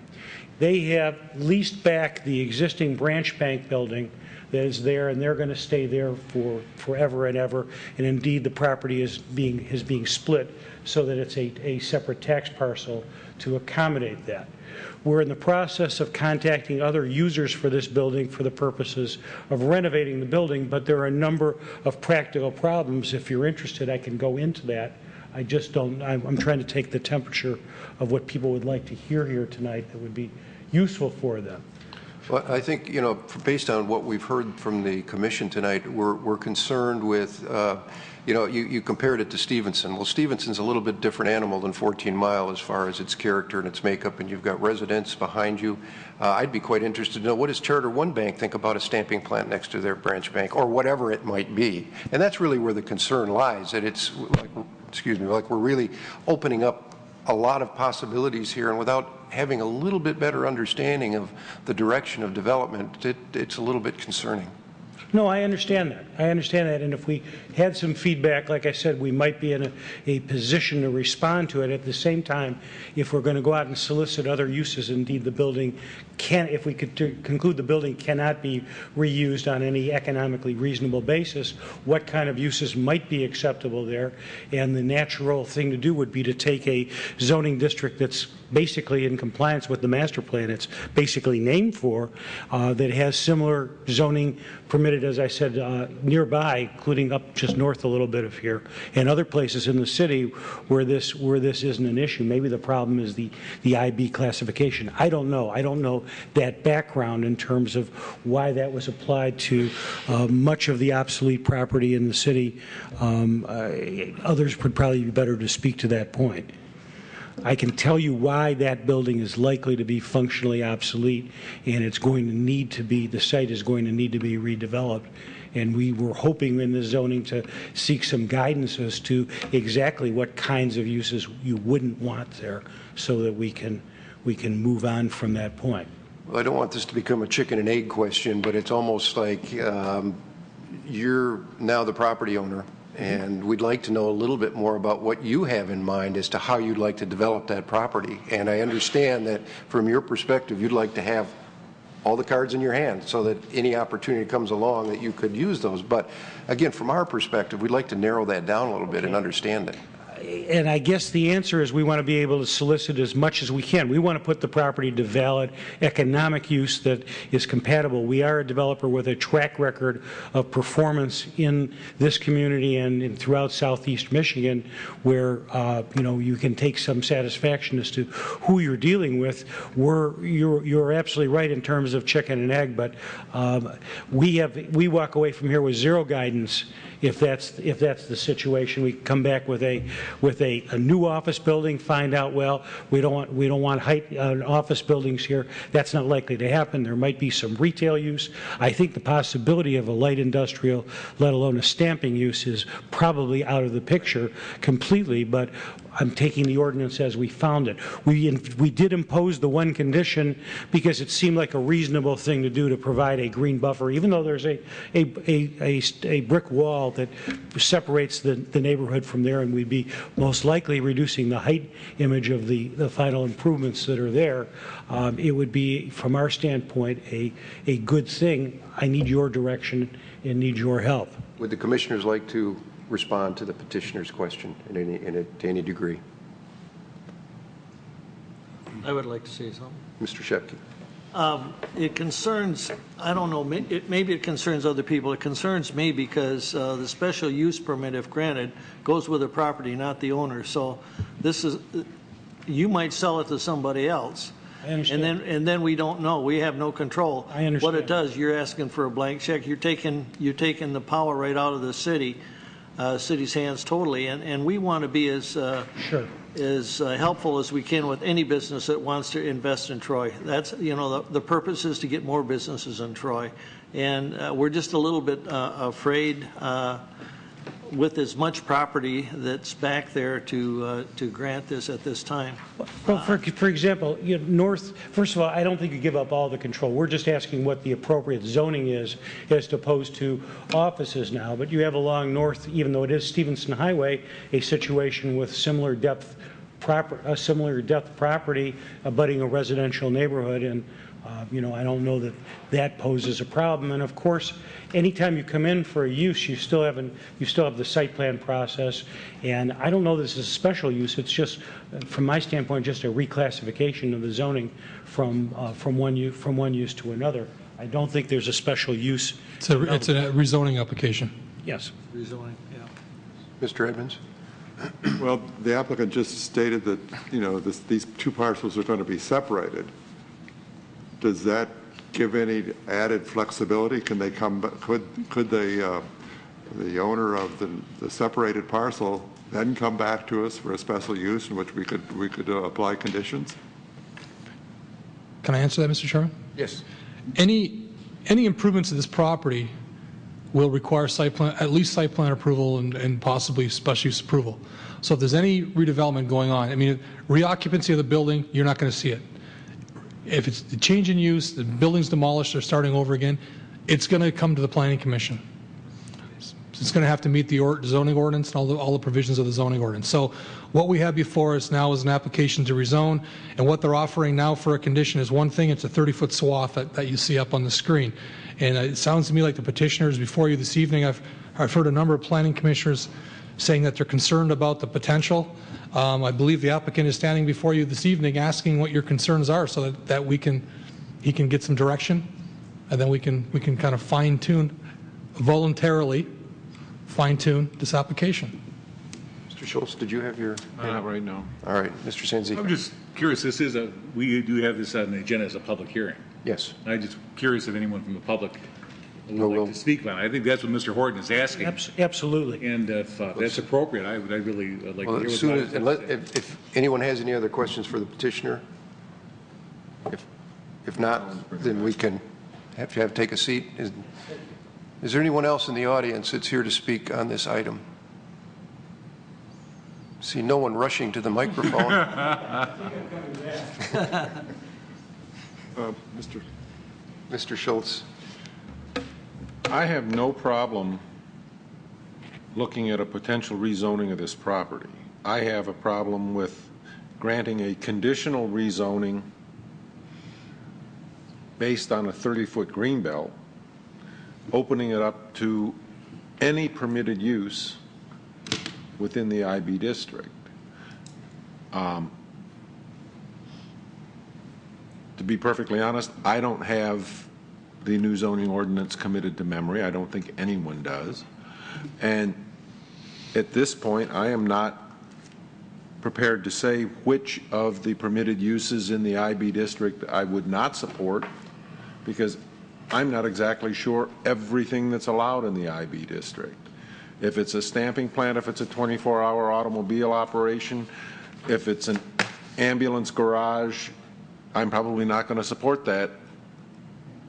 They have leased back the existing branch bank building that is there, and they're going to stay there for forever and ever. And indeed, the property is being split so that it's a separate tax parcel to accommodate that. We're in the process of contacting other users for this building for the purposes of renovating the building, but there are a number of practical problems. If you're interested, I can go into that. I just don't, I'm trying to take the temperature of what people would like to hear here tonight that would be useful for them. Well, I think, you know, based on what we've heard from the commission tonight, we're concerned with, you know, you compared it to Stevenson. Well, Stevenson's a little bit different animal than 14 Mile as far as its character and its makeup, and you've got residents behind you. I'd be quite interested to know, what does Charter One Bank think about a stamping plant next to their branch bank, or whatever it might be? And that's really where the concern lies, that it's, like, excuse me, like we're really opening up a lot of possibilities here, and without having a little bit better understanding of the direction of development, it's a little bit concerning. No, I understand that. I understand that. And if we had some feedback, like I said, we might be in a position to respond to it. At the same time, if we're going to go out and solicit other uses, indeed the building can, if we could conclude the building cannot be reused on any economically reasonable basis, what kind of uses might be acceptable there? And the natural thing to do would be to take a zoning district that's basically in compliance with the master plan it's basically named for, that has similar zoning permitted, as I said, nearby, including up just north a little bit of here, and other places in the city where this isn't an issue. Maybe the problem is the IB classification. I don't know. I don't know that background in terms of why that was applied to much of the obsolete property in the city. Others would probably be better to speak to that point. I can tell you why that building is likely to be functionally obsolete, and it's going to need to be, the site is going to need to be redeveloped. And we were hoping in the zoning to seek some guidance as to exactly what kinds of uses you wouldn't want there, so that we can move on from that point. Well, I don't want this to become a chicken and egg question, but it's almost like you're now the property owner, and we'd like to know a little bit more about what you have in mind as to how you'd like to develop that property. And I understand that from your perspective, you'd like to have all the cards in your hand so that any opportunity comes along that you could use those. But again, from our perspective, we'd like to narrow that down a little bit and understand it. And I guess the answer is we want to be able to solicit as much as we can. We want to put the property to valid economic use that is compatible. We are a developer with a track record of performance in this community and throughout southeast Michigan where, you can take some satisfaction as to who you're dealing with. You're absolutely right in terms of chicken and egg, but we walk away from here with zero guidance. If that's the situation, we come back with a new office building. Find out, well, we don't want office buildings here. That's not likely to happen. There might be some retail use. I think the possibility of a light industrial, let alone a stamping use, is probably out of the picture completely. But I'm taking the ordinance as we found it. We did impose the one condition because it seemed like a reasonable thing to do to provide a green buffer, even though there's a brick wall that separates the neighborhood from there, and we'd be most likely reducing the height image of the final improvements that are there. It would be, from our standpoint, a good thing. I need your direction and need your help. Would the commissioners like to respond to the petitioner's question to any degree? I would like to say something. Mr. Shepke. It concerns, I don't know, maybe it concerns other people. It concerns me because the special use permit, if granted, goes with the property, not the owner. So you might sell it to somebody else. I understand. And then we don't know. We have no control. I understand. What it does, you're asking for a blank check. You're taking the power right out of the city's hands totally. And we want to be as helpful as we can with any business that wants to invest in Troy. That's, the purpose is to get more businesses in Troy. And we're just a little bit afraid with as much property that's back there to grant this at this time. Well, for example, north, first of all, I don't think you give up all the control. We're just asking what the appropriate zoning is as opposed to offices now. But you have along north, even though it is Stevenson Highway, a situation with similar depth property abutting a residential neighborhood. And I don't know that poses a problem. And of course, anytime you come in for a use, you still have the site plan process. And I don't know this is a special use. It's just, from my standpoint, just a reclassification of the zoning from one use to another. I don't think there's a special use. It's a rezoning application. Yes. Rezoning, yeah. Mr. Edmonds. Well, the applicant just stated that, these two parcels are going to be separated. Does that give any added flexibility? Can they could the owner of the separated parcel then come back to us for a special use in which we could apply conditions? Can I answer that, Mr. Chairman? Yes. Any improvements to this property will require at least site plan approval and possibly special use approval. So if there's any redevelopment going on, reoccupancy of the building, you're not going to see it. If it's the change in use, the building's demolished, they're starting over again, it's going to come to the Planning Commission. It's going to have to meet the zoning ordinance and all the provisions of the zoning ordinance. So what we have before us now is an application to rezone, and what they're offering now for a condition is one thing. It's a 30-foot swath that you see up on the screen. And it sounds to me like the petitioners before you this evening, I've heard a number of planning commissioners saying that they're concerned about the potential. I believe the applicant is standing before you this evening asking what your concerns are so that he can get some direction, and then we can kind of voluntarily fine-tune this application. Mr. Schultz, did you have your... Not right now. All right. Mr. Sanzi. I'm just curious, we do have this on the agenda as a public hearing. Yes. I'm just curious if anyone from the public would like to speak on it. I think that's what Mr. Horton is asking. Absolutely. And if that's appropriate, I'd really like to hear what if anyone has any other questions for the petitioner, if not, then we can take a seat. Is there anyone else in the audience that's here to speak on this item? See no one rushing to the microphone. Mr. Schultz. I have no problem looking at a potential rezoning of this property. I have a problem with granting a conditional rezoning based on a 30-foot greenbelt, opening it up to any permitted use within the IB district. To be perfectly honest, I don't have the new zoning ordinance committed to memory. I don't think anyone does. And at this point, I am not prepared to say which of the permitted uses in the IB district I would not support, because I'm not exactly sure everything that's allowed in the IB district. If it's a stamping plant, if it's a 24-hour automobile operation, if it's an ambulance garage, I'm probably not going to support that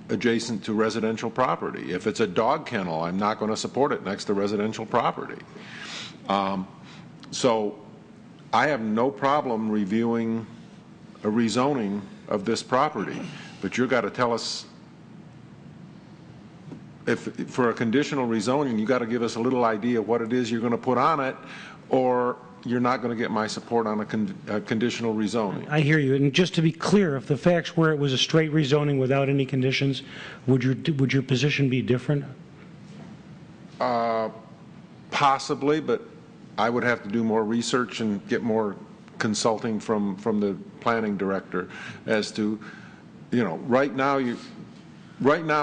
adjacent to residential property. If it's a dog kennel, I'm not going to support it next to residential property. So I have no problem reviewing a rezoning of this property, but you've got to tell us, if for a conditional rezoning, you've got to give us a little idea what it is you're going to put on it, or you're not going to get my support on a conditional rezoning. I hear you. And just to be clear, if the facts were it was a straight rezoning without any conditions, would your position be different? Possibly, but I would have to do more research and get more consulting from the planning director as to, you know, right now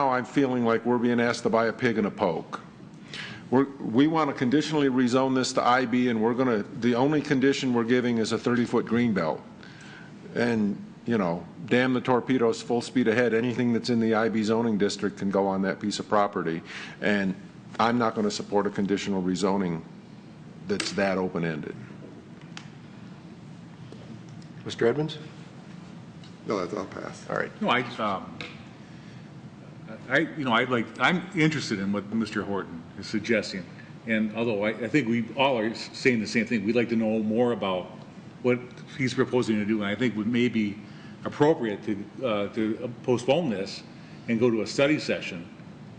I'm feeling like we're being asked to buy a pig in a poke. We want to conditionally rezone this to IB, and the only condition we're giving is a 30-foot greenbelt. And, you know, damn the torpedoes, full speed ahead. Anything that's in the IB zoning district can go on that piece of property. And I'm not going to support a conditional rezoning that's that open-ended. Mr. Edmonds? No, that's all passed. All right. No, I'm interested in what Mr. Horton is suggesting, and although I think we all are saying the same thing, we'd like to know more about what he's proposing to do, and I think it may be appropriate to postpone this and go to a study session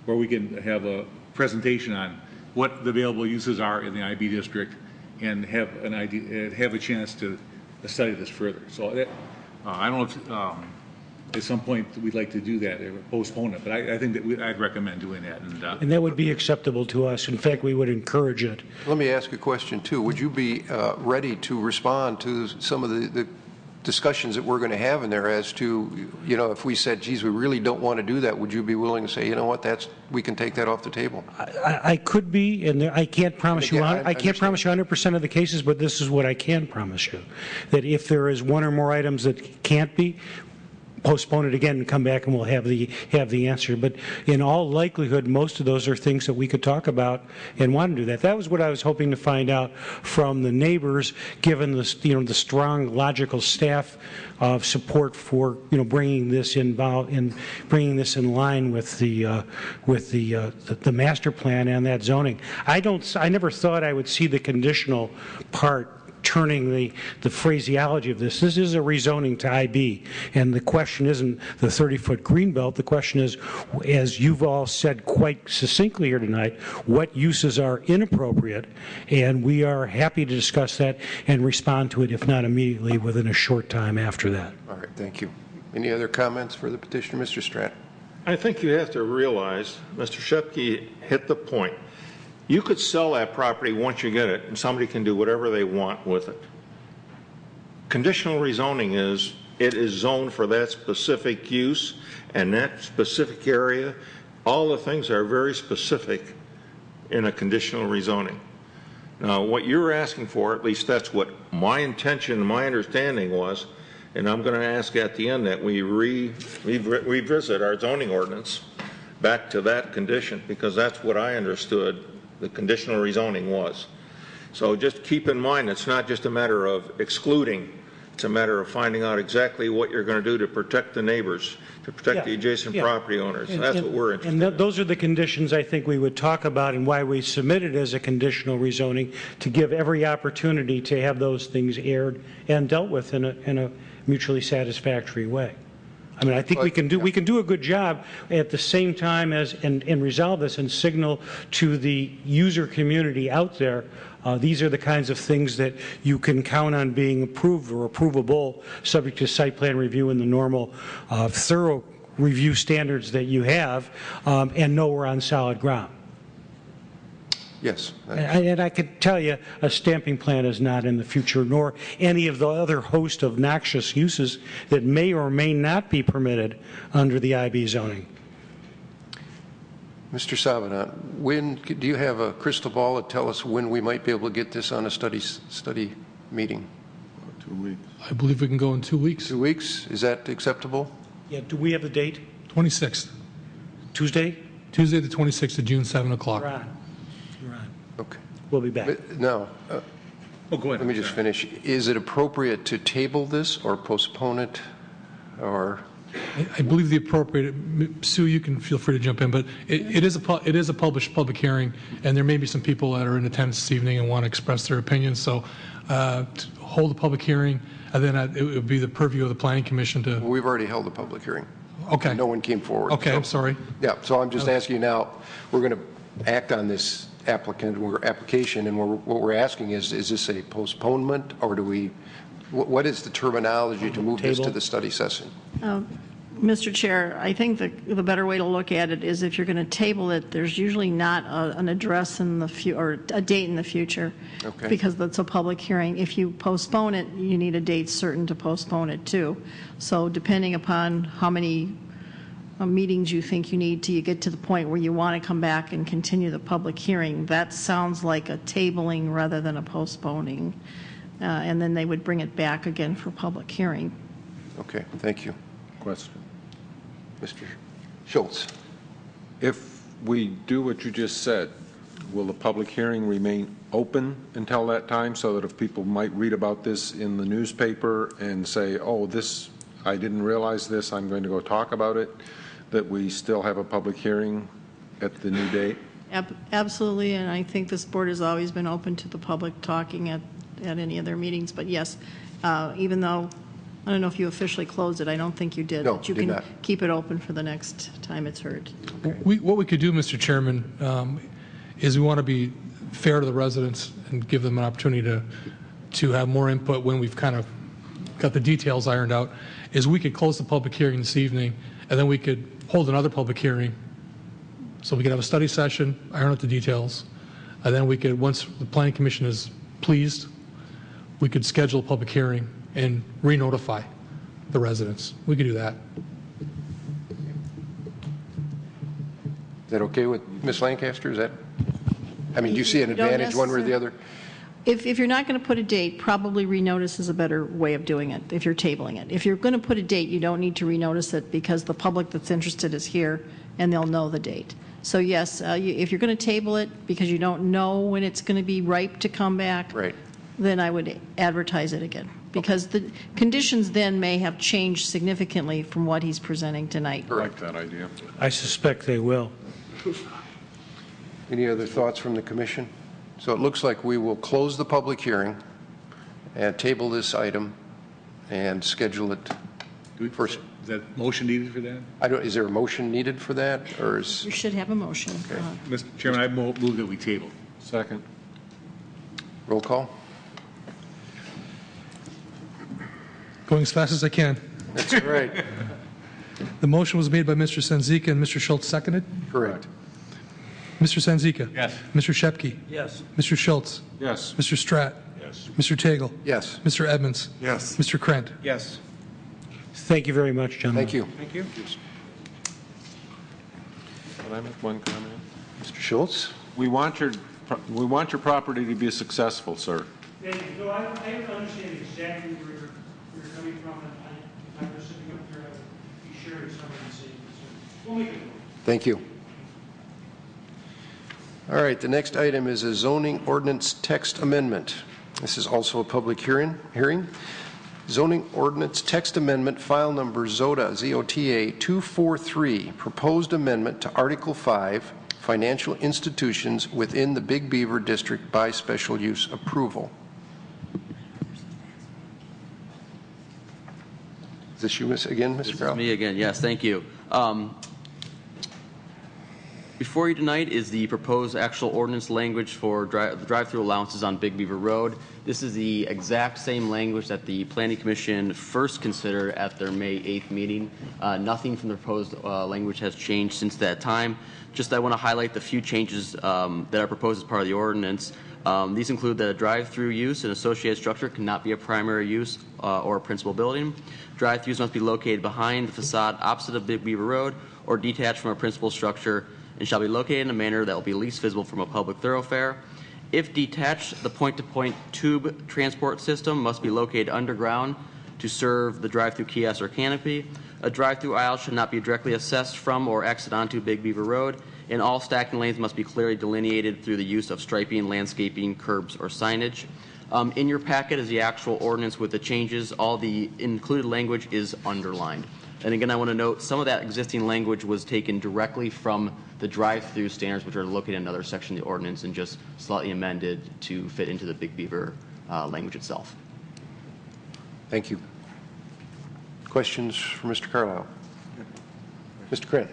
where we can have a presentation on what the available uses are in the IB district and have an idea, have a chance to study this further. So that, I don't know if at some point we'd like to do that or postpone it, but I think that I'd recommend doing that. And that would be acceptable to us. In fact, we would encourage it. Let me ask a question, too. Would you be ready to respond to some of the discussions that we're going to have in there as to, you know, if we said, geez, we really don't want to do that, would you be willing to say, you know what, we can take that off the table? I could be, and I can't promise you. I can't promise you 100% of the cases, but this is what I can promise you: that if there is one or more items that can't be, postpone it again and come back and we'll have the answer. But in all likelihood, most of those are things that we could talk about and want to do that. That was what I was hoping to find out from the neighbors, given the strong logical staff of support for bringing this in line with the master plan and that zoning. I never thought I would see the conditional part turning the phraseology of this. This is a rezoning to IB, and the question isn't the 30-foot greenbelt. The question is, as you've all said quite succinctly here tonight, what uses are inappropriate, and we are happy to discuss that and respond to it, if not immediately, within a short time after that. All right, thank you. Any other comments for the petitioner, Mr. Stratton? I think you have to realize, Mr. Shepke hit the point. You could sell that property once you get it, and somebody can do whatever they want with it. Conditional rezoning is, it is zoned for that specific use and that specific area. All the things are very specific in a conditional rezoning. Now, what you're asking for, at least that's what my intention, my understanding was, and I'm going to ask at the end that we revisit our zoning ordinance back to that condition, because that's what I understood the conditional rezoning was. So just keep in mind, it's not just a matter of excluding, it's a matter of finding out exactly what you're going to do to protect the neighbors, to protect the adjacent property owners. That's what we're interested in. And those are the conditions I think we would talk about, and why we submitted as a conditional rezoning, to give every opportunity to have those things aired and dealt with in a mutually satisfactory way. I mean, I think we can do a good job at the same time as and resolve this and signal to the user community out there. These are the kinds of things that you can count on being approved or approvable, subject to site plan review and the normal thorough review standards that you have and know we're on solid ground. Yes. And I could tell you a stamping plant is not in the future, nor any of the other host of noxious uses that may or may not be permitted under the IB zoning. Mr. Savanant, do you have a crystal ball to tell us when we might be able to get this on a study meeting? 2 weeks. I believe we can go in 2 weeks. 2 weeks? Is that acceptable? Yeah, do we have the date? 26th. Tuesday? Tuesday the 26th of June, 7 o'clock. You're on. You're on. Okay. We'll be back. But no. Oh, go ahead. Let me just finish. Is it appropriate to table this or postpone it, or? I believe the appropriate, Sue, you can feel free to jump in, but it is a published public hearing, and there may be some people that are in attendance this evening and want to express their opinions. So to hold a public hearing, and then it would be the purview of the Planning Commission to. Well, we've already held a public hearing. Okay. No one came forward. Okay, so, I'm sorry. Yeah, so I'm just asking you now, we're going to act on this application, and what we're asking is this a postponement, or do we, what is the terminology to move this to the study session? Mr. Chair, I think the better way to look at it is if you're going to table it, there's usually not an address in the or a date in the future, okay, because that's a public hearing. If you postpone it, you need a date certain to postpone it too. So depending upon how many meetings you think you need till you get to the point where you want to come back and continue the public hearing, that sounds like a tabling rather than a postponing. And then they would bring it back again for public hearing. Okay, thank you. Question. Mr. Schultz. If we do what you just said, will the public hearing remain open until that time so that if people might read about this in the newspaper and say, oh, this, I didn't realize this, I'm going to go talk about it, that we still have a public hearing at the new date? Absolutely, and I think this board has always been open to the public talking at any of their meetings. But yes, even though, I don't know if you officially closed it, I don't think you did. No, but you did can not. keep it open for the next time it's heard. What we could do, Mr. Chairman, is we want to be fair to the residents and give them an opportunity to have more input when we've kind of got the details ironed out, is we could close the public hearing this evening, and then we could hold another public hearing. So we could have a study session, iron out the details, and then we could, once the Planning Commission is pleased, we could schedule a public hearing and re-notify the residents. We could do that. Is that okay with Ms. Lancaster? Is that, I mean, do you see an You don't advantage one way or the other? If you're not going to put a date, probably renotice is a better way of doing it, if you're tabling it. If you're going to put a date, you don't need to renotice it because the public that's interested is here and they'll know the date. So yes, if you're going to table it because you don't know when it's going to be ripe to come back, Right. then I would advertise it again. Because the conditions then may have changed significantly from what he's presenting tonight. I like that idea. I suspect they will. Any other thoughts from the commission? So it looks like we will close the public hearing and table this item and schedule it first. Is that motion needed for that? Is there a motion needed for that, or is? You should have a motion. Mr. Chairman, I move that we table. Second. Roll call? Going as fast as I can. That's right. The motion was made by Mr. Senzika and Mr. Schultz seconded. Correct. Mr. Senzika. Yes. Mr. Shepke. Yes. Mr. Schultz. Yes. Mr. Stratt. Yes. Mr. Tagle. Yes. Mr. Edmonds. Yes. Mr. Krent. Yes. Thank you very much, gentlemen. Thank you. Thank you. Can I make one comment? Mr. Schultz? We want your property to be successful, sir. Thank you. No, I understand exactly where you're coming from, and if I were sitting up here, I would be sharing some of the same concerns. We'll make it work. Thank you. All right, the next item is a zoning ordinance text amendment. This is also a public hearing. Zoning ordinance text amendment, file number ZOTA, Z-O-T-A 243, proposed amendment to Article 5, financial institutions within the Big Beaver District by special use approval. Is this you again, Mr. This Grau? is me again, yes, thank you. Before you tonight is the proposed actual ordinance language for the drive-through allowances on Big Beaver Road. This is the exact same language that the Planning Commission first considered at their May 8th meeting. Nothing from the proposed language has changed since that time. Just I want to highlight the few changes that are proposed as part of the ordinance. These include that a drive-through use and associated structure cannot be a primary use or a principal building. Drive-throughs must be located behind the facade opposite of Big Beaver Road or detached from a principal structure and shall be located in a manner that will be least visible from a public thoroughfare. If detached, the point-to-point tube transport system must be located underground to serve the drive-through kiosk or canopy. A drive-through aisle should not be directly accessed from or exit onto Big Beaver Road, and all stacking lanes must be clearly delineated through the use of striping, landscaping, curbs, or signage. In your packet is the actual ordinance with the changes. All the included language is underlined. And again, I want to note some of that existing language was taken directly from the drive-through standards, which are located in another section of the ordinance and just slightly amended to fit into the Big Beaver language itself. Thank you. Questions for Mr. Carlisle? Mr. Krantz.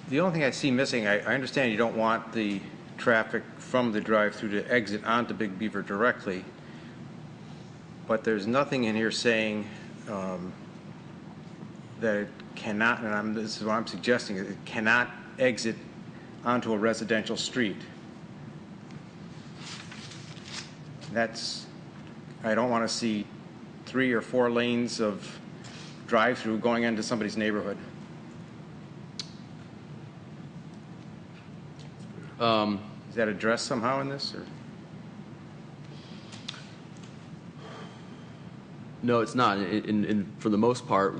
The only thing I see missing, I understand you don't want the traffic from the drive-through to exit onto Big Beaver directly, but there's nothing in here saying that it cannot, and this is what I'm suggesting, it cannot exit onto a residential street. I don't want to see 3 or 4 lanes of drive-through going into somebody's neighborhood. Is that addressed somehow in this? Or? No, it's not. For the most part,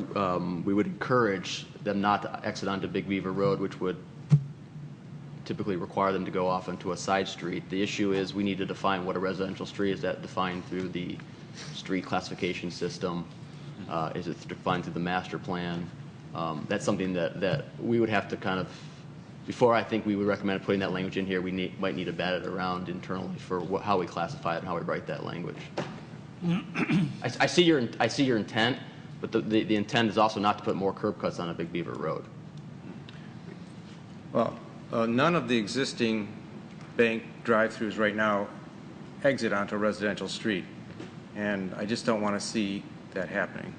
we would encourage them not to exit onto Big Beaver Road, which would typically require them to go off onto a side street. The issue is we need to define what a residential street is. That defined through the street classification system? Is it defined through the master plan? That's something that we would have to kind of, before I think we would recommend putting that language in here, we might need to bat it around internally for how we classify it and how we write that language. I see your intent, but the intent is also not to put more curb cuts on a Big Beaver Road. Well, none of the existing bank drive-throughs right now exit onto a residential street, and I just don't want to see that happening.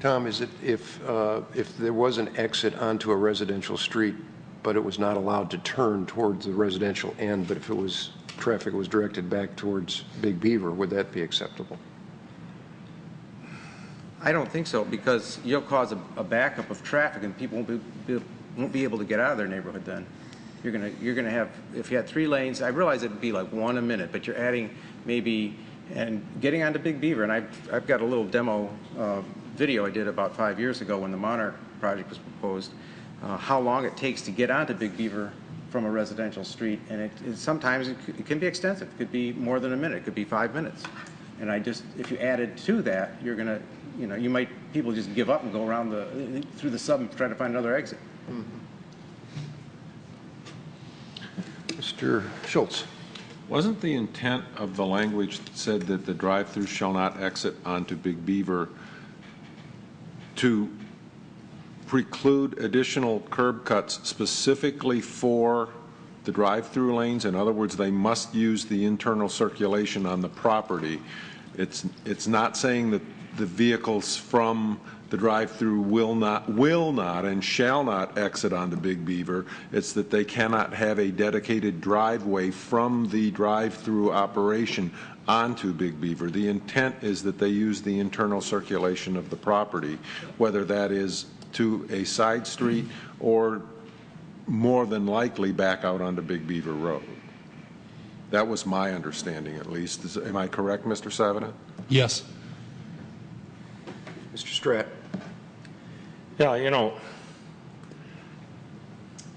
Tom, is it if there was an exit onto a residential street, but it was not allowed to turn towards the residential end, but if it was traffic was directed back towards Big Beaver, would that be acceptable? I don't think so, because you'll cause a backup of traffic, and people won't be able to get out of their neighborhood. Then you're gonna have, if you had 3 lanes, I realize it'd be like 1 a minute, but you're adding maybe and getting onto Big Beaver. And I've got a little demo video I did about 5 years ago when the Monarch project was proposed. How long it takes to get onto Big Beaver from a residential street, and sometimes it can be extensive. It could be more than a minute. It could be 5 minutes. And if you added to that, you're gonna, people just give up and go around through the sub and try to find another exit. Mr. Schultz. Wasn't the intent of the language that said that the drive-through shall not exit onto Big Beaver to preclude additional curb cuts specifically for the drive-through lanes? In other words, they must use the internal circulation on the property. It's not saying that the vehicles from the drive-through will not and shall not exit onto Big Beaver. It's that they cannot have a dedicated driveway from the drive-through operation onto Big Beaver. The intent is that they use the internal circulation of the property, whether that is to a side street or more than likely back out onto Big Beaver Road. That was my understanding, at least. Am I correct, Mr. Savina? Yes. Mr. Stratt. Yeah, there are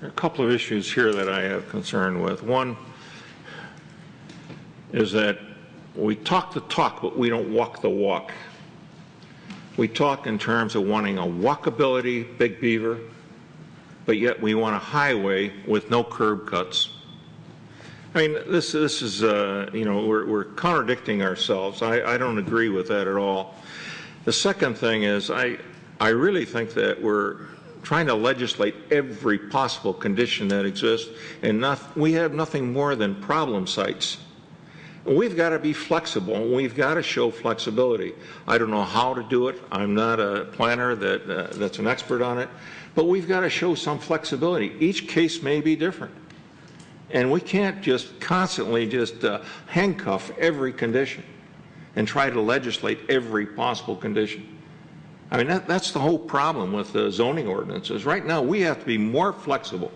a couple of issues here that I have concern with. One is that we talk the talk, but we don't walk the walk. We talk in terms of wanting a walkability Big Beaver, but yet we want a highway with no curb cuts. I mean, this is, we're contradicting ourselves. I don't agree with that at all. The second thing is I really think that we're trying to legislate every possible condition that exists, and we have nothing more than problem sites. We've got to be flexible. We've got to show flexibility. I don't know how to do it. I'm not a planner that's an expert on it, but we've got to show some flexibility. Each case may be different, and we can't just constantly just handcuff every condition and try to legislate every possible condition. I mean, that's the whole problem with the zoning ordinances. Right now, we have to be more flexible.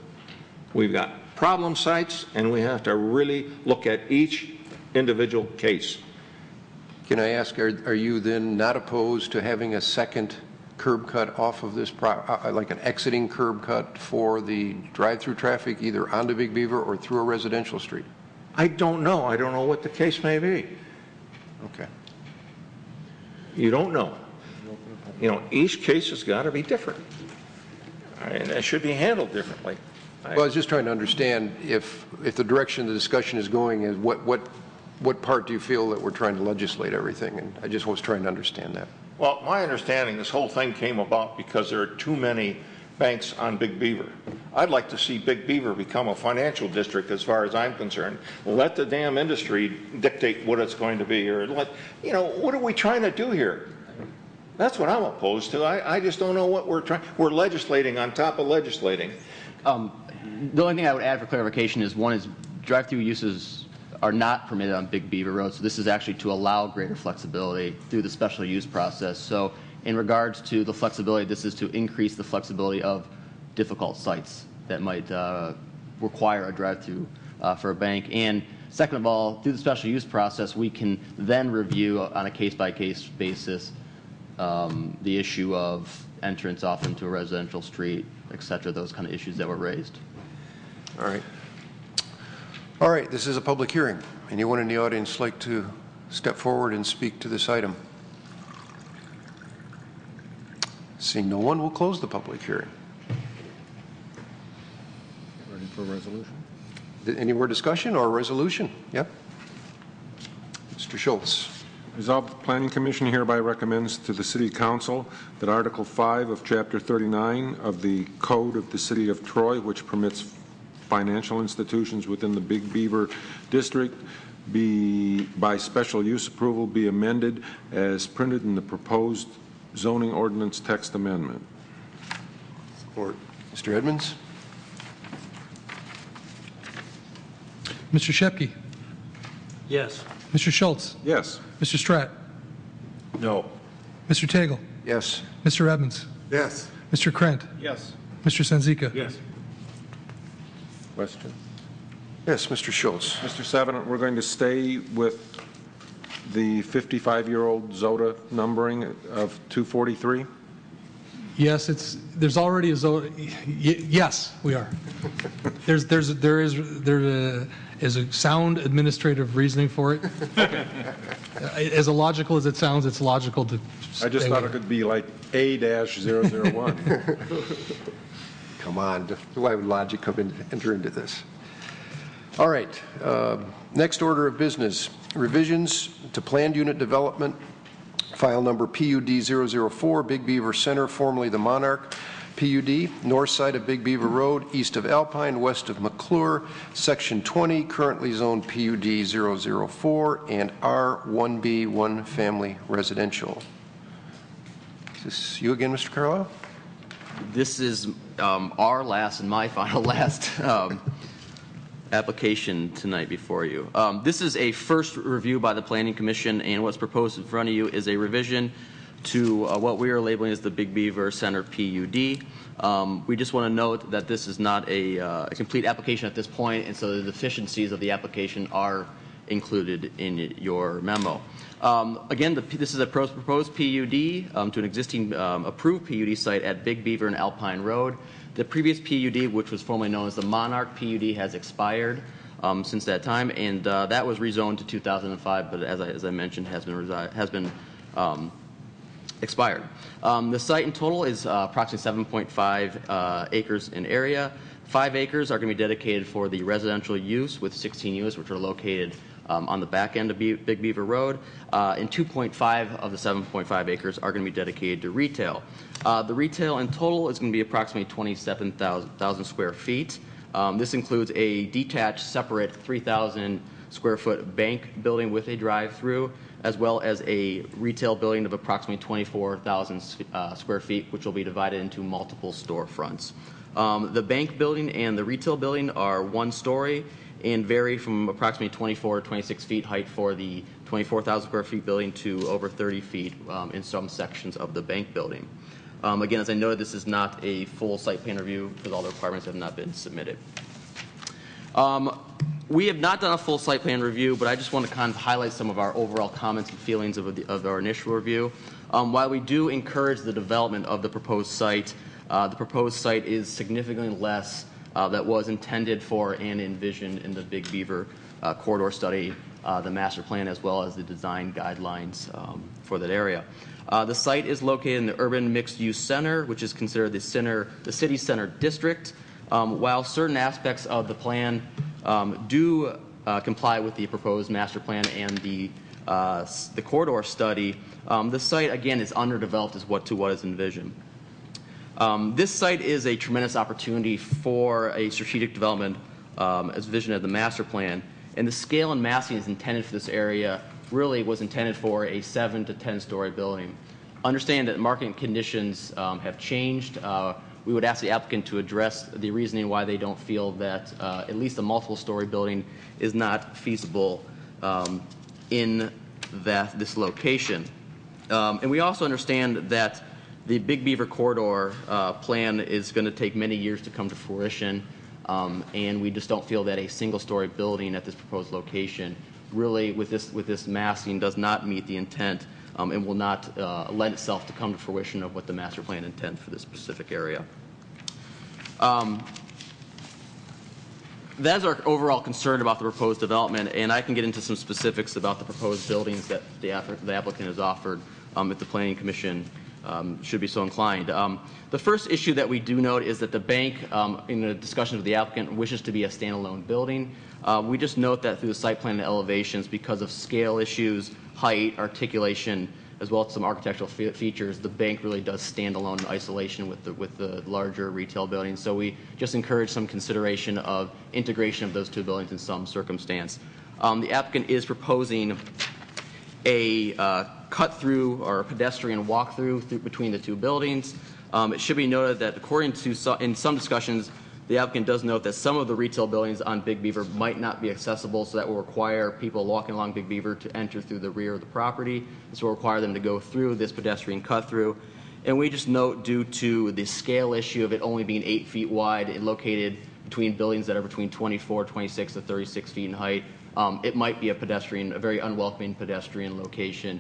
We've got problem sites, and we have to really look at each individual case. Can I ask, are you then not opposed to having a second curb cut off of this, like an exiting curb cut for the drive-through traffic, either onto Big Beaver or through a residential street? I don't know. I don't know what the case may be. Okay. You don't know. You know, each case has got to be different, and it should be handled differently. Well, I was just trying to understand if the direction the discussion is going is what part do you feel that we're trying to legislate everything? And I just was trying to understand that. Well, my understanding, this whole thing came about because there are too many banks on Big Beaver. I'd like to see Big Beaver become a financial district as far as I'm concerned. Let the damn industry dictate what it's going to be, or you know, what are we trying to do here? That's what I'm opposed to. I just don't know what we're legislating on top of legislating. The only thing I would add for clarification is one is drive-through uses are not permitted on Big Beaver Road, so this is actually to allow greater flexibility through the special use process. So in regards to the flexibility, this is to increase the flexibility of difficult sites that might require a drive-through for a bank. And second of all, through the special use process, we can then review on a case-by-case basis the issue of entrance off into a residential street, et cetera, those kind of issues that were raised. All right. All right, this is a public hearing. Anyone in the audience like to step forward and speak to this item? Seeing no one, we'll close the public hearing. Ready for a resolution? Any more discussion or resolution? Yep. Mr. Schultz. Resolved, the Planning Commission hereby recommends to the City Council that Article 5 of Chapter 39 of the Code of the City of Troy, which permits financial institutions within the Big Beaver District, be by special use approval, be amended as printed in the proposed zoning ordinance text amendment. Support. Mr. Edmonds. Mr. Shepke. Yes. Mr. Schultz. Yes. Mr. Stratt. No. Mr. Tagle. Yes. Mr. Edmonds. Yes. Mr. Krent. Yes. Mr. Senzika. Yes. Question? Yes, Mr. Schultz. Mr. Savin, we're going to stay with the 55-year-old ZOTA numbering of 243? Yes, there's already a zone. Yes, we are. There is a sound administrative reasoning for it. As illogical as it sounds, it's logical to. I just thought it could be like A-001. Come on, why would logic enter into this? All right, next order of business, revisions to planned unit development, file number PUD 004, Big Beaver Center, formerly the Monarch PUD, north side of Big Beaver Road, east of Alpine, west of McClure, section 20, currently zoned PUD 004 and R1B, one family residential. Is this you again, Mr. Carlisle? This is our last and my final last application tonight before you. This is a first review by the Planning Commission, and what's proposed in front of you is a revision to what we are labeling as the Big Beaver Center PUD. We just want to note that this is not a complete application at this point, and so the deficiencies of the application are included in your memo. Again, this is a proposed PUD to an existing approved PUD site at Big Beaver and Alpine Road. The previous PUD, which was formerly known as the Monarch PUD, has expired since that time, and that was rezoned to 2005, but as I mentioned, has been expired. The site in total is approximately 7.5 acres in area. 5 acres are going to be dedicated for the residential use with 16 units, which are located on the back end of Big Beaver Road, and 2.5 of the 7.5 acres are going to be dedicated to retail. The retail in total is going to be approximately 27,000 square feet. This includes a detached, separate 3,000 square foot bank building with a drive-through, as well as a retail building of approximately 24,000 square feet, which will be divided into multiple storefronts. The bank building and the retail building are 1 story and vary from approximately 24 to 26 feet height for the 24,000 square feet building to over 30 feet in some sections of the bank building. Again, as I noted, this is not a full site plan review because all the requirements have not been submitted. We have not done a full site plan review, but I just want to kind of highlight some of our overall comments and feelings of our initial review. While we do encourage the development of the proposed site is significantly less that was intended for and envisioned in the Big Beaver corridor study, the master plan, as well as the design guidelines for that area. The site is located in the urban mixed-use center, which is considered the city center district. While certain aspects of the plan do comply with the proposed master plan and the corridor study, the site again is underdeveloped as what is envisioned. This site is a tremendous opportunity for a strategic development as vision of the master plan, and the scale and massing is intended for this area really was intended for a 7 to 10 story building. Understand that market conditions have changed. We would ask the applicant to address the reasoning why they don't feel that at least a multiple story building is not feasible in this location. And we also understand that the Big Beaver corridor plan is going to take many years to come to fruition, and we just don't feel that a single-story building at this proposed location really, with this massing, does not meet the intent and will not lend itself to come to fruition of what the master plan intends for this specific area. That is our overall concern about the proposed development, and I can get into some specifics about the proposed buildings that the applicant has offered if the Planning Commission should be so inclined. The first issue that we do note is that the bank, in the discussion with the applicant, wishes to be a standalone building. We just note that through the site plan and elevations, because of scale issues, height, articulation, as well as some architectural features, the bank really does stand alone in isolation with the larger retail buildings. So we just encourage some consideration of integration of those two buildings in some circumstance. The applicant is proposing a cut-through or a pedestrian walk-through between the two buildings. It should be noted that according to in some discussions, the applicant does note that some of the retail buildings on Big Beaver might not be accessible, so that will require people walking along Big Beaver to enter through the rear of the property. This will require them to go through this pedestrian cut-through. And we just note, due to the scale issue of it only being 8 feet wide and located between buildings that are between 24, 26 to 36 feet in height, it might be a very unwelcoming pedestrian location.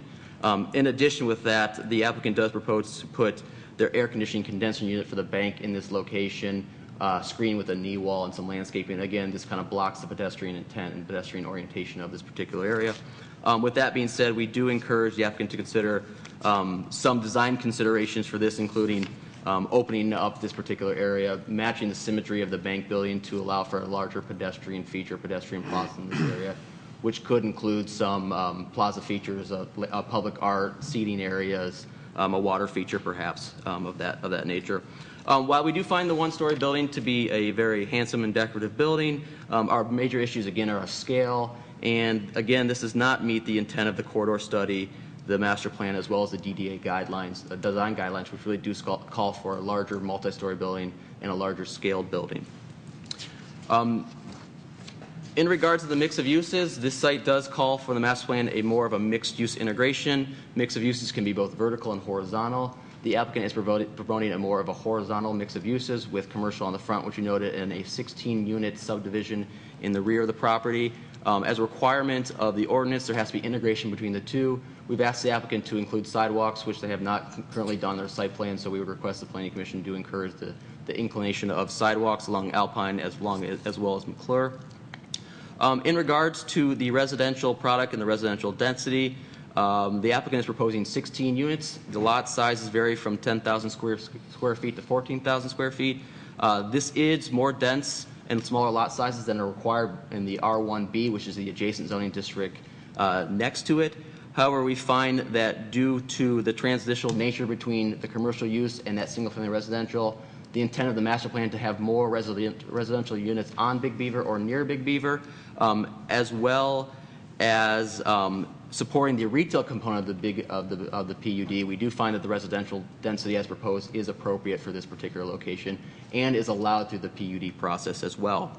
In addition with that, the applicant does propose to put their air conditioning condenser unit for the bank in this location, screened with a knee wall and some landscaping. Again, this kind of blocks the pedestrian intent and pedestrian orientation of this particular area. With that being said, we do encourage the applicant to consider some design considerations for this, including opening up this particular area, matching the symmetry of the bank building to allow for a larger pedestrian feature, pedestrian plaza in this area, which could include some plaza features of public art, seating areas, a water feature perhaps of that nature. While we do find the one-story building to be a very handsome and decorative building, our major issues again are a scale, and again, this does not meet the intent of the corridor study, the master plan, as well as the DDA guidelines, the design guidelines, which really do call for a larger multi-story building and a larger scaled building. In regards to the mix of uses, this site does call for the master plan more of a mixed-use integration. Mix of uses can be both vertical and horizontal. The applicant is promoting more of a horizontal mix of uses with commercial on the front, which you noted, in a 16-unit subdivision in the rear of the property. As a requirement of the ordinance, there has to be integration between the two. We've asked the applicant to include sidewalks, which they have not currently done in their site plan, so we would request the Planning Commission to encourage the inclination of sidewalks along Alpine as well as McClure. In regards to the residential product and the residential density, the applicant is proposing 16 units. The lot sizes vary from 10,000 square feet to 14,000 square feet. This is more dense and smaller lot sizes than are required in the R1B, which is the adjacent zoning district next to it. However, we find that due to the transitional nature between the commercial use and that single-family residential, the intent of the master plan to have more residential units on Big Beaver or near Big Beaver, as well as supporting the retail component of the PUD, we do find that the residential density as proposed is appropriate for this particular location and is allowed through the PUD process as well.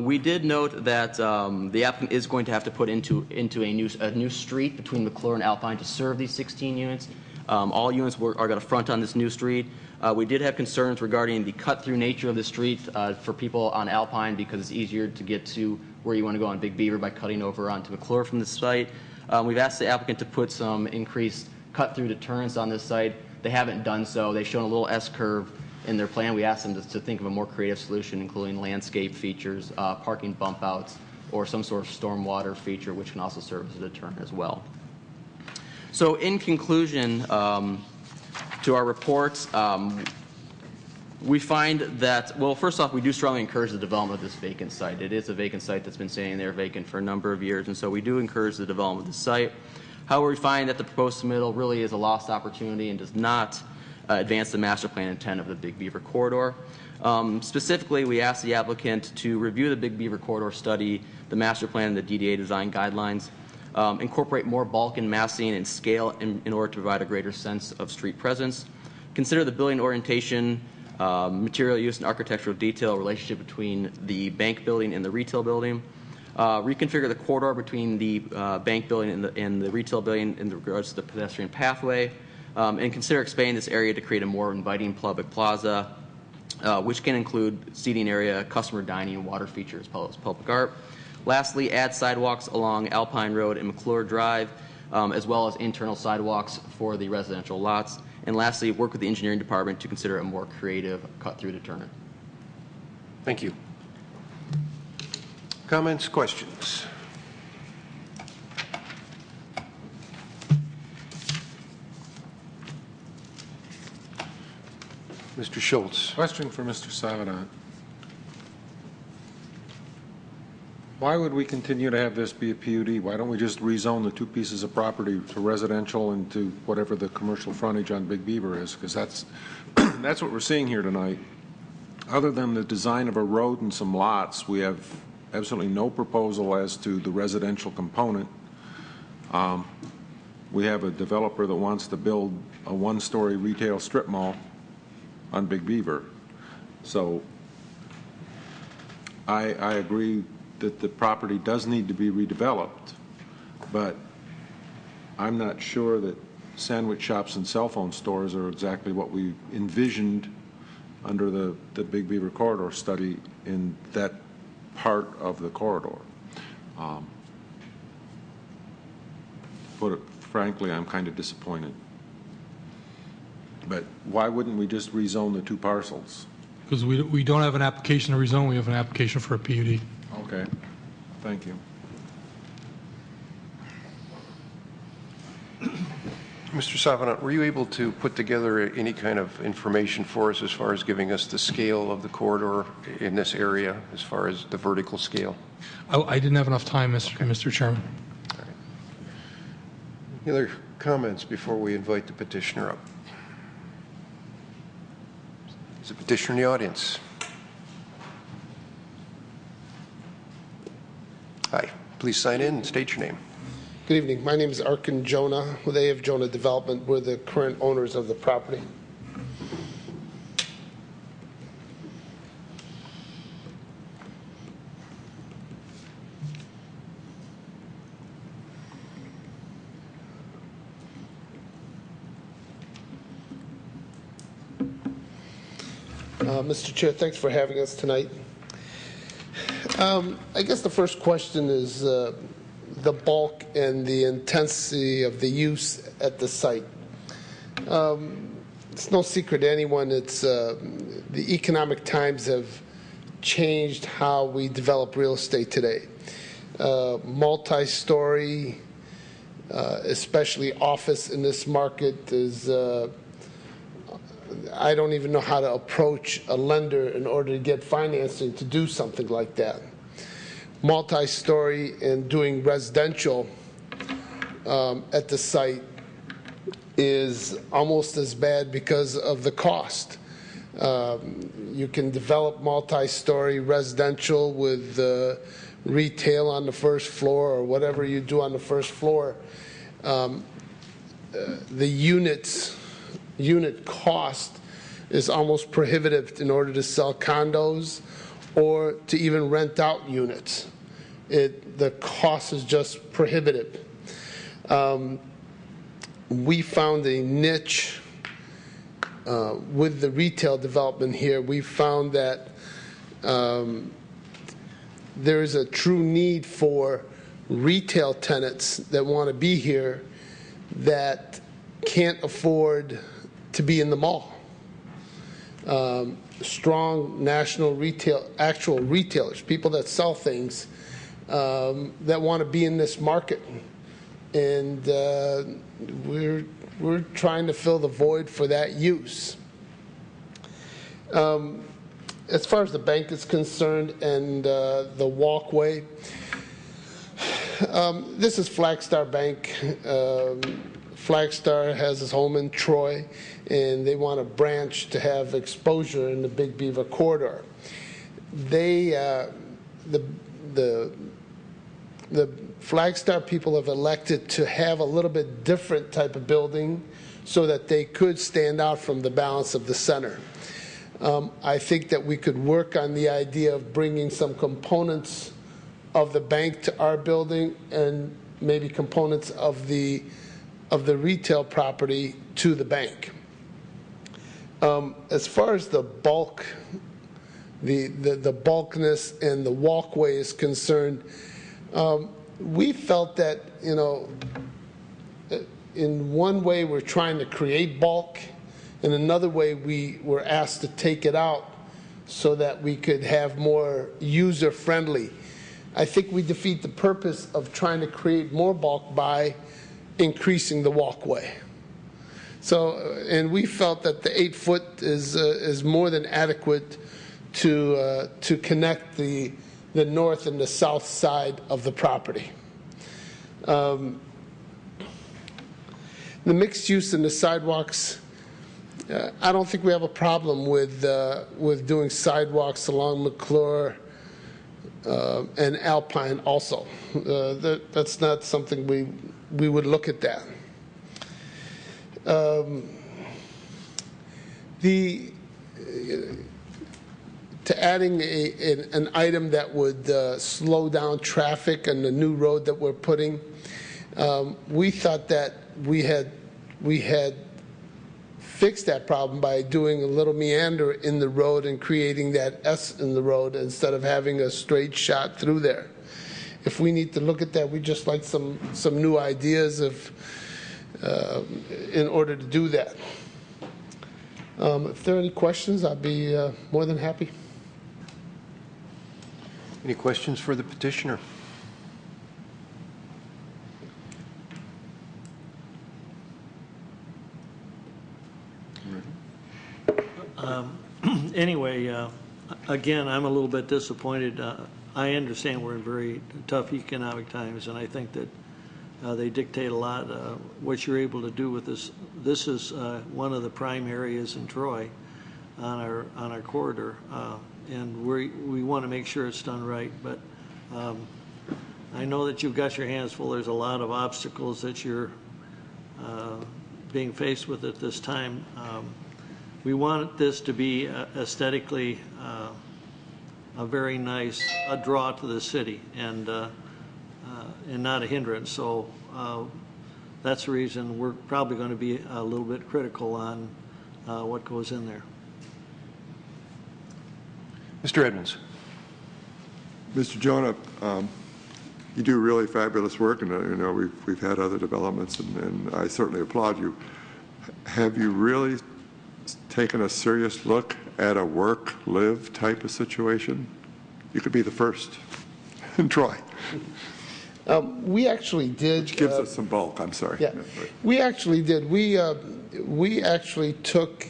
We did note that the applicant is going to have to put into a new street between McClure and Alpine to serve these 16 units. All units are going to front on this new street. We did have concerns regarding the cut-through nature of the street for people on Alpine because it's easier to get to where you want to go on Big Beaver by cutting over onto McClure from the site. We've asked the applicant to put some increased cut-through deterrence on this site. They haven't done so. They've shown a little S-curve in their plan. We asked them to think of a more creative solution, including landscape features, parking bump outs, or some sort of stormwater feature, which can also serve as a deterrent as well. So in conclusion, to our reports, we find that, well, first off, we do strongly encourage the development of this vacant site. It is a vacant site that's been staying there vacant for a number of years, and so we do encourage the development of the site. However, we find that the proposed submittal really is a lost opportunity and does not advance the master plan intent of the Big Beaver corridor. Specifically, we ask the applicant to review the Big Beaver corridor study, the master plan, and the DDA design guidelines, incorporate more bulk and massing and scale in order to provide a greater sense of street presence, consider the building orientation, material use and architectural detail relationship between the bank building and the retail building, reconfigure the corridor between the bank building and the retail building in regards to the pedestrian pathway, and consider expanding this area to create a more inviting public plaza, which can include seating area, customer dining, and water features, as well as public art. Lastly, add sidewalks along Alpine Road and McClure Drive, as well as internal sidewalks for the residential lots. And lastly, work with the engineering department to consider a more creative cut-through deterrent. Thank you. Comments, questions? Mr. Schultz. Question for Mr. Savanant. Why would we continue to have this be a PUD? Why don't we just rezone the two pieces of property to residential and to whatever the commercial frontage on Big Beaver is? Because that's what we're seeing here tonight. Other than the design of a road and some lots, we have absolutely no proposal as to the residential component. We have a developer that wants to build a one-story retail strip mall on Big Beaver. So I agree that the property does need to be redeveloped, but I'm not sure that sandwich shops and cell phone stores are exactly what we envisioned under the Big Beaver corridor study in that part of the corridor. But frankly, I'm kind of disappointed. But why wouldn't we just rezone the two parcels? Because we don't have an application to rezone, we have an application for a PUD. Okay, thank you. Mr. Savanant, were you able to put together any kind of information for us as far as giving us the scale of the corridor in this area, as far as the vertical scale? I didn't have enough time, Mr. Chairman. All right. Any other comments before we invite the petitioner up? Is a petitioner in the audience? Hi, please sign in and state your name. Good evening. My name is Arkin Jonah with AF Jonah Development. We're the current owners of the property. Mr. Chair, thanks for having us tonight. I guess the first question is the bulk and the intensity of the use at the site. It's no secret to anyone, it's the economic times have changed how we develop real estate today. Multi-story, especially office in this market, is I don't even know how to approach a lender in order to get financing to do something like that. Multi-story and doing residential at the site is almost as bad because of the cost. You can develop multi-story residential with retail on the first floor or whatever you do on the first floor. The unit cost is almost prohibitive in order to sell condos or to even rent out units. The cost is just prohibitive. We found a niche with the retail development here. We found that there is a true need for retail tenants that want to be here that can't afford to be in the mall. Strong national actual retailers, people that sell things that want to be in this market. And we're trying to fill the void for that use. As far as the bank is concerned and the walkway, this is Flagstar Bank. Flagstar has its home in Troy, and they want a branch to have exposure in the Big Beaver corridor. They, the Flagstar people have elected to have a little bit different type of building so that they could stand out from the balance of the center. I think that we could work on the idea of bringing some components of the bank to our building and maybe components of the retail property to the bank. As far as the bulk, the bulkness and the walkway is concerned, we felt that, you know, in one way we're trying to create bulk, in another way we were asked to take it out so that we could have more user-friendly. I think we defeat the purpose of trying to create more bulk by increasing the walkway. So, and we felt that the 8 foot is more than adequate to connect the north and the south side of the property. The mixed use and the sidewalks, I don't think we have a problem with doing sidewalks along McClure and Alpine also. That's not something we would look at that. To adding an item that would slow down traffic on the new road that we're putting, we thought that we had fixed that problem by doing a little meander in the road and creating that S in the road instead of having a straight shot through there. If we need to look at that, we just like some new ideas in order to do that. If there are any questions, I'd be more than happy. Any questions for the petitioner? Anyway, again, I'm a little bit disappointed. I understand we're in very tough economic times, and I think that they dictate a lot what you're able to do with this. This is one of the prime areas in Troy on our corridor, and we want to make sure it's done right. But I know that you've got your hands full. There's a lot of obstacles that you're being faced with at this time. We want this to be aesthetically a very nice draw to the city and not a hindrance. So that's the reason we're probably going to be a little bit critical on what goes in there. Mr. Edmonds. Mr. Jonah, you do really fabulous work, and you know we've had other developments, and I certainly applaud you. Have you really taken a serious look at a work-live type of situation? You could be the first in Troy. We actually did. Which gives us some bulk. I'm sorry. Yeah, we actually did. We actually took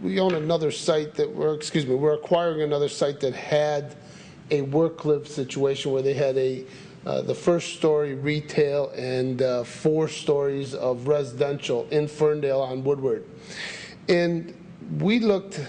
we own another site that we're acquiring another site that had a work-live situation where they had the first story retail and 4 stories of residential in Ferndale on Woodward. And we looked,